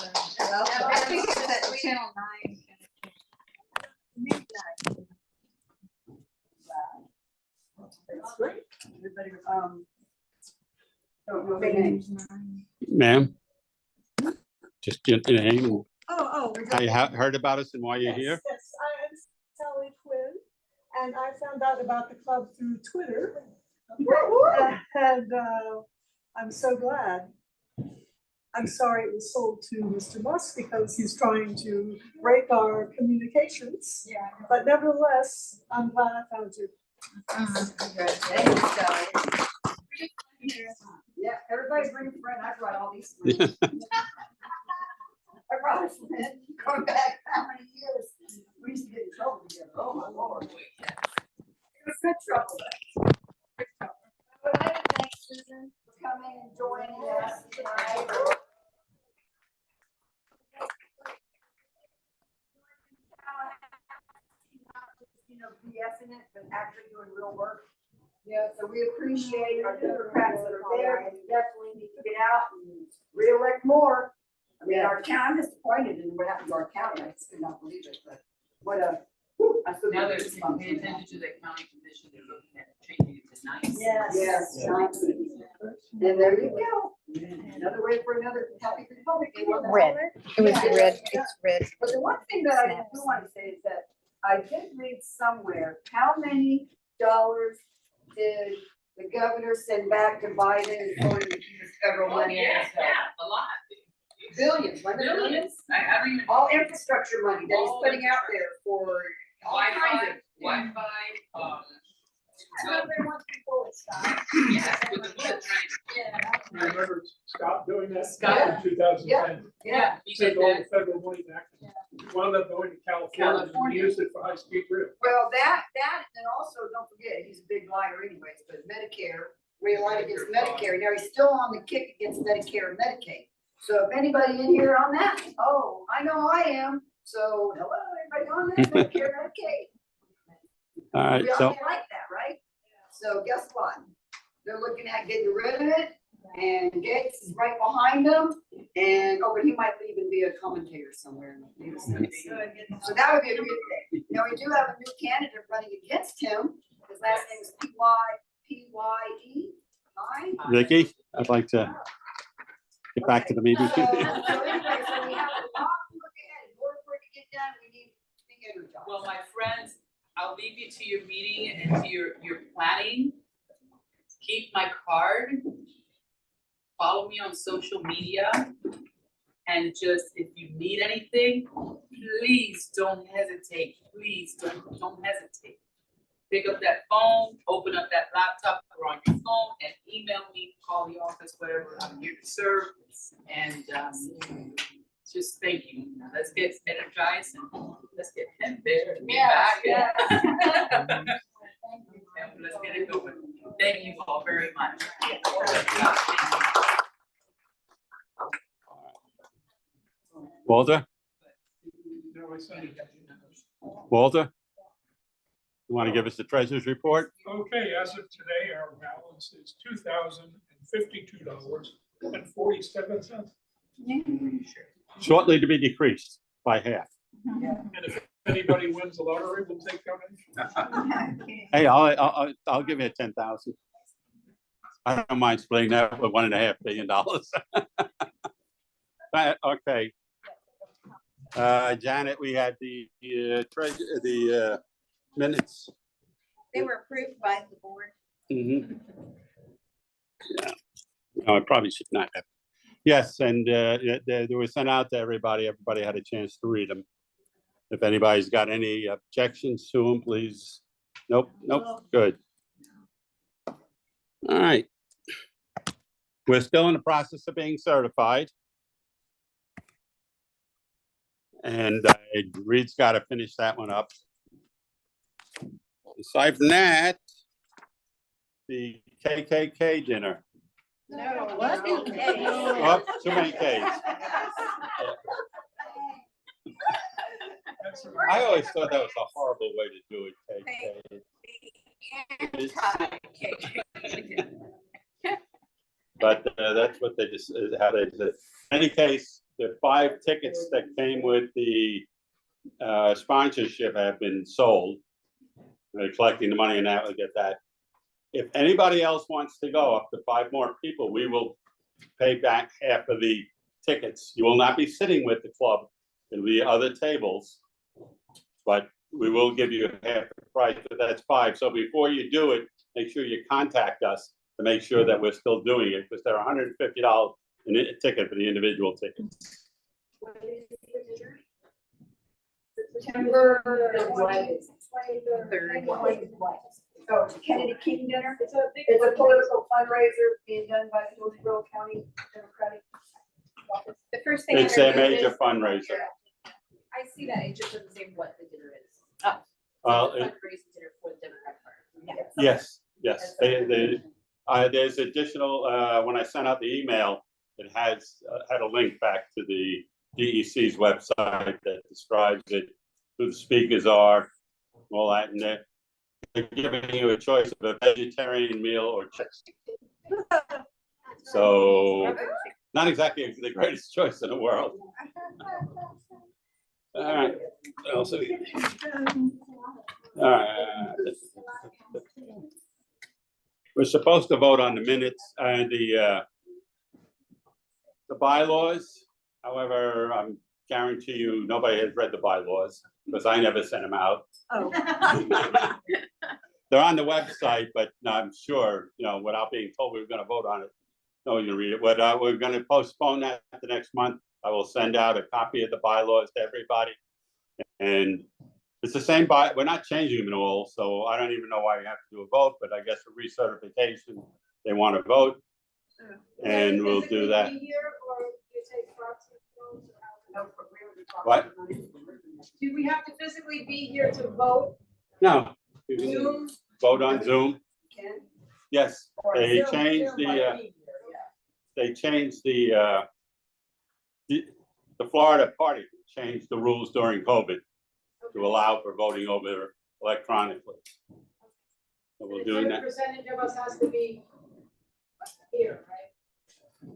think it's at Channel 9. That's great. Everybody, don't know their names. Ma'am? Just your name and Oh, how you heard about us and why you're here? Yes, I am Sally Quinn, and I found out about the club through Twitter. And I'm so glad. I'm sorry it was sold to Mr. Musk because he's trying to break our communications. Yeah. But nevertheless, I'm glad I found you. Thank you, Sally. Yeah, everybody bring a friend. I brought all these friends. I brought a friend, going back how many years? We used to get in trouble together. Oh, my Lord. It was good trouble. Good trouble. But I thank Susan for coming and joining us tonight. BSing it, but actually doing real work. Yeah, so we appreciate our Democrats that are there, and we definitely need to get out and reelect more. I mean, our county, I'm disappointed in what happened to our county, I just could not believe it, but what a, I still. Now they're paying attention to the county commission, they're looking at changing it to nice. Yes. And there you go. Another way for another happy Republic. Red. It was red. It's red. But the one thing that I do want to say is that I did read somewhere, how many dollars did the governor send back to Biden for this federal money? A lot. Billions, wasn't it billions? I don't even. All infrastructure money that he's putting out there for all kinds of. Wi-Fi, Everybody wants to pull it, Scott. yeah, with the bullet train. Yeah. Remember Scott doing that? Scott? In 2010. Yeah, He Sent did all that. the federal money back. Wound up going to California and used it for high-speed rail. well, that, and also, don't forget, he's a big liar anyways, but Medicare, we lied against Medicare, now he's still on the kick against Medicare and Medicaid. So if anybody in here on that, oh, I know I am, so hello, everybody on that Medicare, Medicaid. All right, We all so, like that, right? So guess what? They're looking at getting rid of it, and Gates is right behind them, and, oh, but he might even be a commentator somewhere. So that would be a good thing. Now, we do have a new candidate running against him, his last name is P-Y-E. Vicky, I'd like to get back to the meeting. So anyway, so we have a lot to look ahead, in order for it to get done, we need to be energized. Well, my friends, I'll leave you to your meeting and to your planning. Keep my card. Follow me on social media. And just, if you need anything, please don't hesitate. Please don't hesitate. Pick up that phone, open up that laptop or on your phone and email me, call the office, whatever. I'm here to serve. And just thank you. Now let's get energized and let's get him there. And be back. And let's get it going. Thank you all very much. Walter? Walter? You want to give us the treasurer's report? Okay, as of today, our balance is $2,052.47. Shortly to be decreased by half. And if anybody wins the lottery, we'll take donation. Hey, I'll give you 10,000. I don't mind splitting that with $1.5 billion. Okay. Janet, we had the minutes. They were approved by the board. Mhm. Yeah. No, I probably should not have. Yes, and they were sent out to everybody. Everybody had a chance to read them. If anybody's got any objections to them, please. Nope, good. All right. We're still in the process of being certified. And Reed's got to finish that one up. Aside from that, the KKK dinner. No, what? Okay. Oh, too many Ks. I always thought that was a horrible way to do it, KK. But that's what they just, how they did it. In any case, the 5 tickets that came with the sponsorship have been sold. They're collecting the money and that will get that. If anybody else wants to go, up to 5 more people, we will pay back half of the tickets. You will not be sitting with the club. It'll be other tables, but we will give you half the price, but that's 5. So before you do it, make sure you contact us to make sure that we're still doing it, because they're $150 in a ticket for the individual tickets. September 23rd. Oh, it's Kennedy King dinner. It's a political fundraiser being done by the Hillsborough County Democratic Office. The first thing. It's a major fundraiser. I see that, it just doesn't say what the dinner is. Well, It's a fundraising dinner for the Democratic Party. yes. There's additional, when I sent out the email, it has had a link back to the DEC's website that describes it, who the speakers are, all that, and they're giving you a choice of a vegetarian meal or chicken. So, not exactly the greatest choice in the world. All right. What else have we got? We're supposed to vote on the minutes and the bylaws. However, I guarantee you, nobody has read the bylaws. because I never sent them out. Oh. They're on the website, but I'm sure, you know, without being told we were gonna vote on it, no one can read it. But we're gonna postpone that to next month. I will send out a copy of the bylaws to everybody. And it's the same we're not changing them at all, so I don't even know why we have to do a vote, but I guess for recertification, they want to vote. And we'll do that. What? Do we have to physically be here to vote? No, you can Zoom? vote on Zoom. Ken? Yes, Or they Zoom, changed Zoom might the, be here, yeah. they changed the Florida party changed the rules during COVID to allow for voting over electronically. So we're doing that. Percentage of us has to be here, right?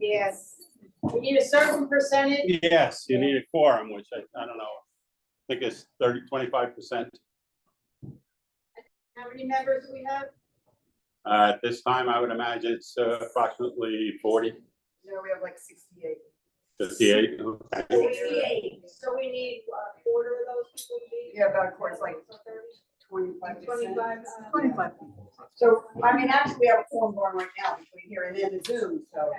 Yes. We need a certain percentage. Yes, you need a quorum, which I don't know, I think it's 25%. How many members do we have? At this time, I would imagine it's approximately 40, No, we have like 68. 58. Okay. So we need a quarter of those people to be. Yeah, about a quarter, it's like So 30? 25%. 25. 25. So, I mean, actually, we have a form going right now between here and then the Zoom, so.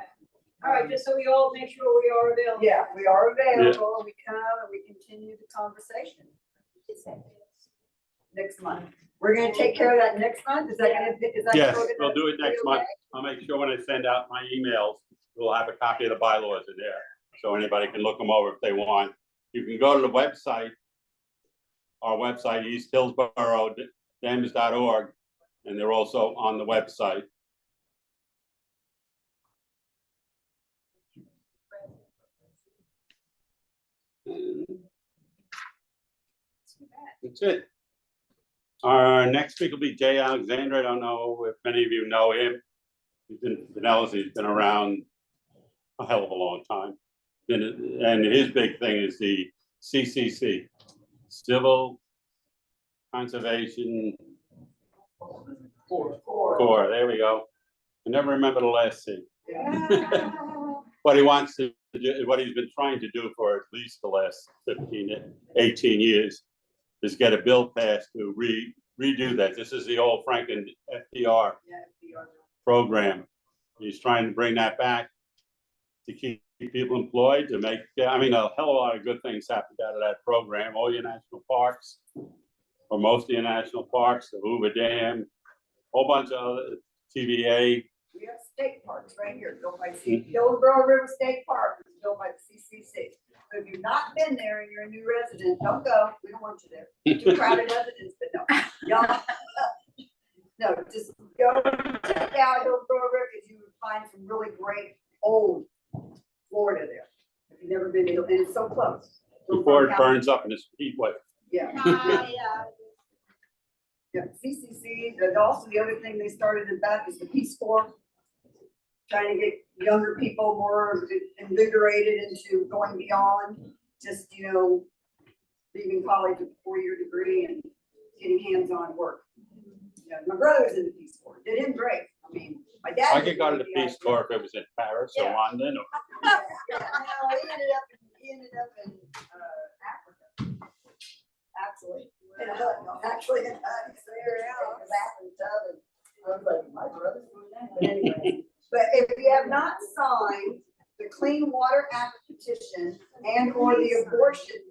All right, just so we all make sure we are available. Yeah, we are available, and we come and we continue the conversation. Next month. We're gonna take care of that next month, is that gonna? Yes, we'll do it next month. I'll make sure when I send out my emails, we'll have a copy of the bylaws in there. So anybody can look them over if they want. You can go to the website, our website, easthillsborough.dems.org, and they're also on the website. That's it. Our next speaker will be Jay Alexander. I don't know if many of you know him. He's been around a hell of a long time. And his big thing is the CCC, Civil Conservation Corps. There we go. I never remember the last C. What he wants to do, what he's been trying to do for at least the last 15, 18 years is get a bill passed to redo that. This is the old Franklin FDR program. He's trying to bring that back to keep people employed, to make, I mean, a hell of a lot of good things happened out of that program. All your national parks, or most of your national parks, the Hoover Dam, whole bunch of other TVA. We have state parks right here, built by Hillsborough River State Park, it's built by the CCC. So if you've not been there and you're a new resident, don't go, we don't want you there. Too crowded residents, but no. Y'all, no, just go check out Hillsborough River, because you would find some really great old Florida there. If you've never been to, and it's so close. Before it burns up in this heat wave. Yeah. Yeah, CCC, and also the other thing they started in that is the Peace Corps. Trying to get younger people more invigorated into going beyond just, you know, leaving college with a 4-year degree and getting hands-on work. You know, my brother was in the Peace Corps, did him great. I mean, my dad. I could go to the Peace Corps if it was in Paris or London. Or... No, he ended up in Africa. Actually. Actually, in I was like, my brother's doing that. But anyway, but if you have not signed the Clean Water Act petition and or the abortion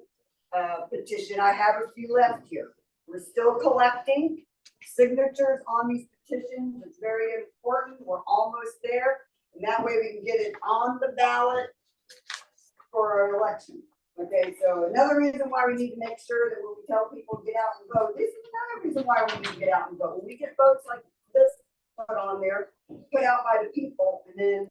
petition, I have a few left here. We're still collecting signatures on these petitions. It's very important. We're almost there. And that way we can get it on the ballot for an election. Okay, so another reason why we need to make sure that when we tell people to get out and vote, this is another reason why we need to get out and vote. When we get votes like this put on there, put out by the people, and then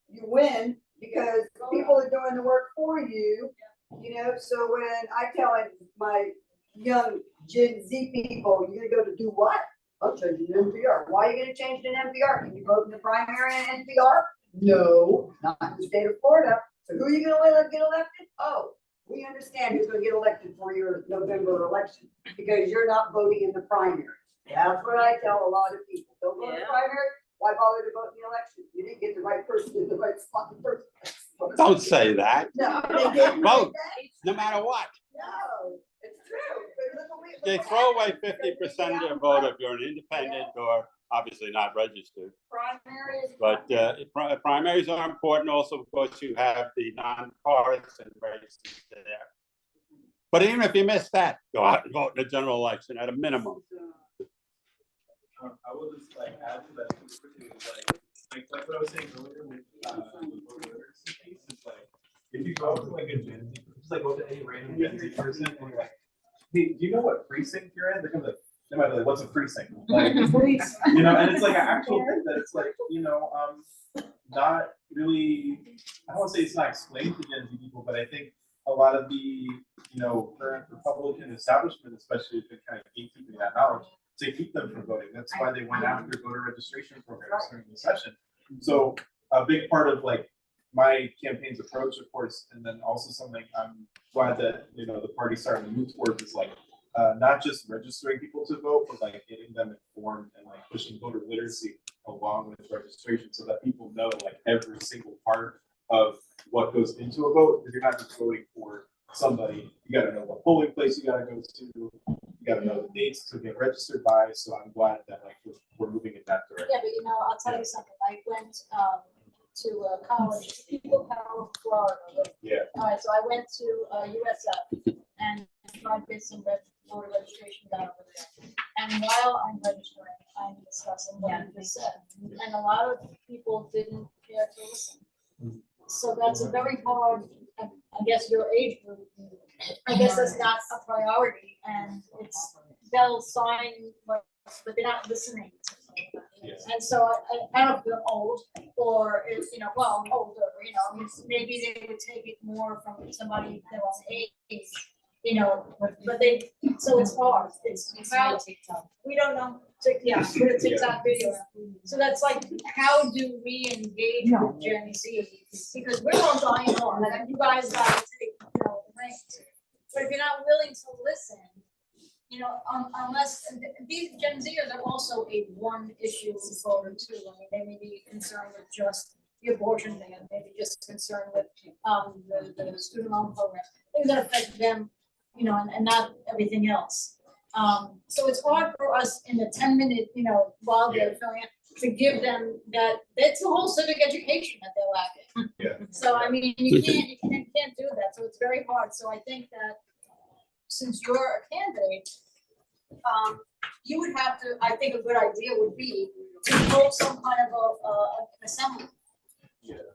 you win because people are doing the work for you, you know. So when I tell my young Gen Z people, you're gonna go to do what? I'll change it to NPR. Why are you gonna change it to NPR? Can you vote in the primary in NPR? No, not in the state of Florida. So who are you gonna let get elected? Oh, we understand who's gonna get elected for your November election because you're not voting in the primary. That's what I tell a lot of people. Don't go to the primary. Why bother to vote in the election? You didn't get the right person in the right spot in the first place. Don't say that. No, they didn't. Vote, no matter what. No, It's true. But look what we- They look what throw away happened. 50% of your vote if you're an independent or obviously not registered. Primaries. But primaries are important also because you have the non-partisan races there. But even if you miss that, go out and vote in the general election at a minimum. I will just like add to that quickly, like what I was saying earlier with the voter literacy piece is like, if you go to like a Gen Z, just like go to any random Gen Z person and you're like, hey, do you know what precinct you're in? They're gonna be like, they might be like, what's a precinct? Like, you know, and it's like an actual thing that it's like, you know, not really, I don't wanna say it's not explained to Gen Z people, but I think a lot of the, you know, current Republican establishment, especially, have been kind of gatekeeping that knowledge to keep them from voting. That's why they went after voter registration programs during the session. So a big part of like my campaign's approach, of course, and then also something I'm glad that, you know, the party's starting to move towards is like not just registering people to vote, but like getting them informed and like pushing voter literacy along with registration so that people know like every single part of what goes into a vote, because you're not just voting for somebody. You gotta know what polling place you gotta go to. You gotta know the dates to get registered by. So I'm glad that like we're moving in that direction. Yeah, but you know, I'll tell you something. I went to college, People Power, Florida. Yeah. All right, so I went to USF and tried to get some voter registration done over there. And while I'm registering, I'm discussing what you just said. And a lot of people didn't care to listen. So that's a very hard, I guess your age group, I guess that's not a priority, and they'll sign, but they're not listening. And so I don't know if they're old, or it's, you know, well, older, you know, maybe they would take it more from somebody that was age, you know, but they, so it's hard, it's how, we don't know, yeah, with a TikTok video. So that's like, how do we engage with Gen Z? Because we're all dying on, and you guys gotta take, you know, the reins. But if you're not willing to listen, you know, unless, these Gen Zers are also a one issue voter too. I mean, they may be concerned with just the abortion thing, and maybe just concerned with, the student loan program, things that affect them, you know, and not everything else. So it's hard for us in the 10-minute, you know, while they're filling it, to give them that's the whole civic education that they're lacking. Yeah. So I mean, you can't do that, so it's very hard. So I think that since you're a candidate, you would have to, I think a good idea would be to hold some kind of an assembly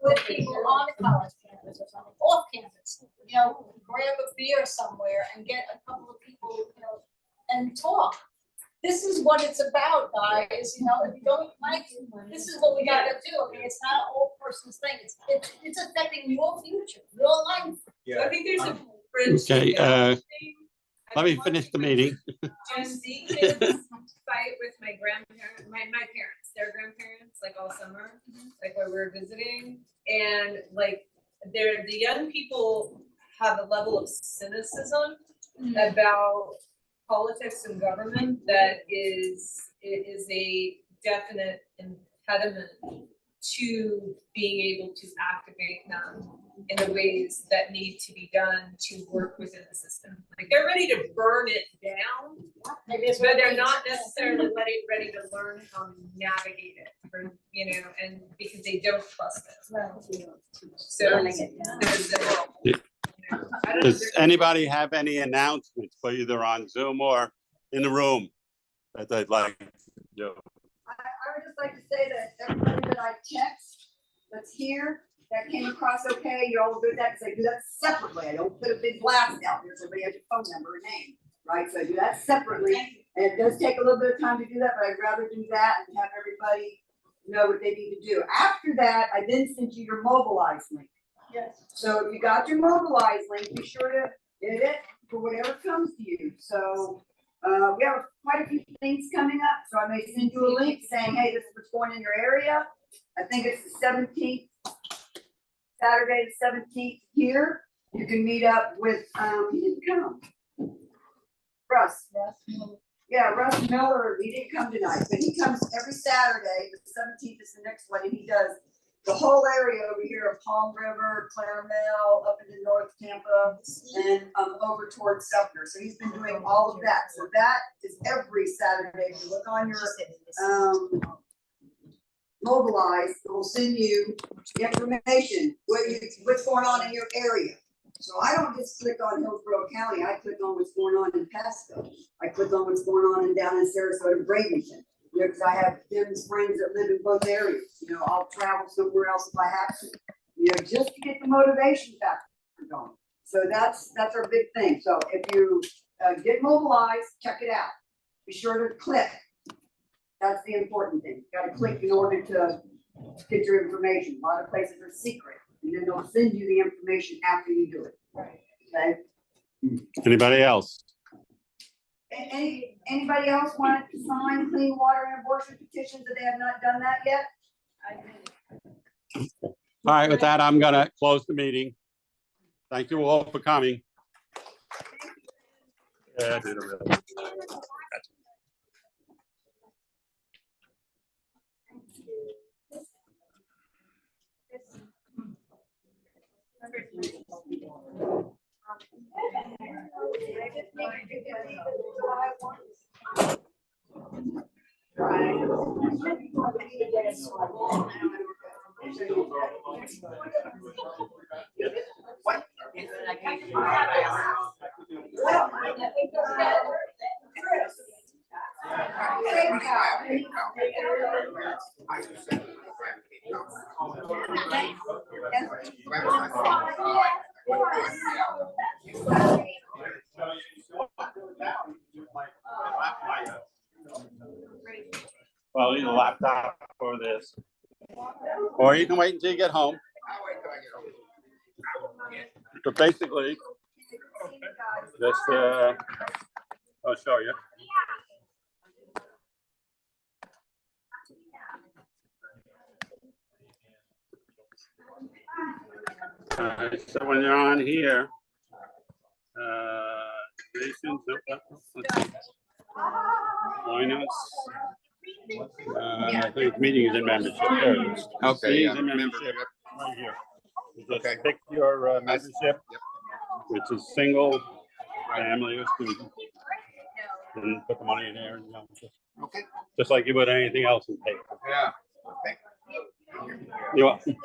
with people on the college campus or something, off campus, you know, grab a beer somewhere and get a couple of people, you know, and talk. This is what it's about, guys, you know, if you don't like it, this is what we gotta do. I mean, it's not an old person's thing, it's affecting your future, your life. Yeah. I think there's a bridge. Okay, let me finish the meeting. Gen Z kids fight with my grandparents, my parents, their grandparents, like all summer, like where we were visiting. And like the young people have a level of cynicism about politics and government that is a definite impediment to being able to activate them in the ways that need to be done to work within the system. Like they're ready to burn it down, but they're not necessarily ready to learn how to navigate it, or, you know, and because they don't trust it. So Does anybody have any announcements for either on Zoom or in the room that they'd like to do? I would just like to say that everybody that I text that's here, that came across okay, you're all good, that, because I do that separately. I don't put a big blast out there so everybody has your phone number and name, right? So I do that separately. And it does take a little bit of time to do that, but I'd rather do that and have everybody know what they need to do. After that, I then sent you your Mobilize link. Yes. So if you got your Mobilize link, be sure to hit it for whatever comes to you. So we have quite a few things coming up. So I may send you a link saying, hey, this is what's going in your area. I think it's the 17th, Saturday the 17th here. You can meet up with, he didn't come. Russ. Yeah, Russ Miller, he didn't come tonight, but he comes every Saturday. The 17th is the next one, and he does the whole area over here of Palm River, Claremont, up into North Tampa, and over towards Sumner. So he's been doing all of that. So that is every Saturday. If you look on your Mobilize, it will send you information, what's going on in your area. So I don't just click on Hillsborough County, I click on what's going on in Pasco. I click on what's going on down in Sarasota, Bradenton. You know, because I have friends that live in both areas. You know, I'll travel somewhere else if I have to. You know, just to get the motivation factor going. So that's our big thing. So if you get mobilized, check it out. Be sure to click. That's the important thing. You got to click in order to get your information. A lot of places are secret, and then they'll send you the information after you do it. Okay. Anybody else? Anybody else want to sign clean water and abortion petitions that they have not done that yet? All right, with that, I'm gonna close the meeting. Thank you all for coming. Yeah, I did it really. Well, need a laptop for this. Or you can wait until you get home. But basically, just I'll show you. So when you're on here, nations, I think meetings and membership. There it is. Okay, Meetings yeah, and membership right here. You just pick your membership, which is single, family, or student. And put the money in there, and just like you would anything else in paper. Yeah. You're welcome.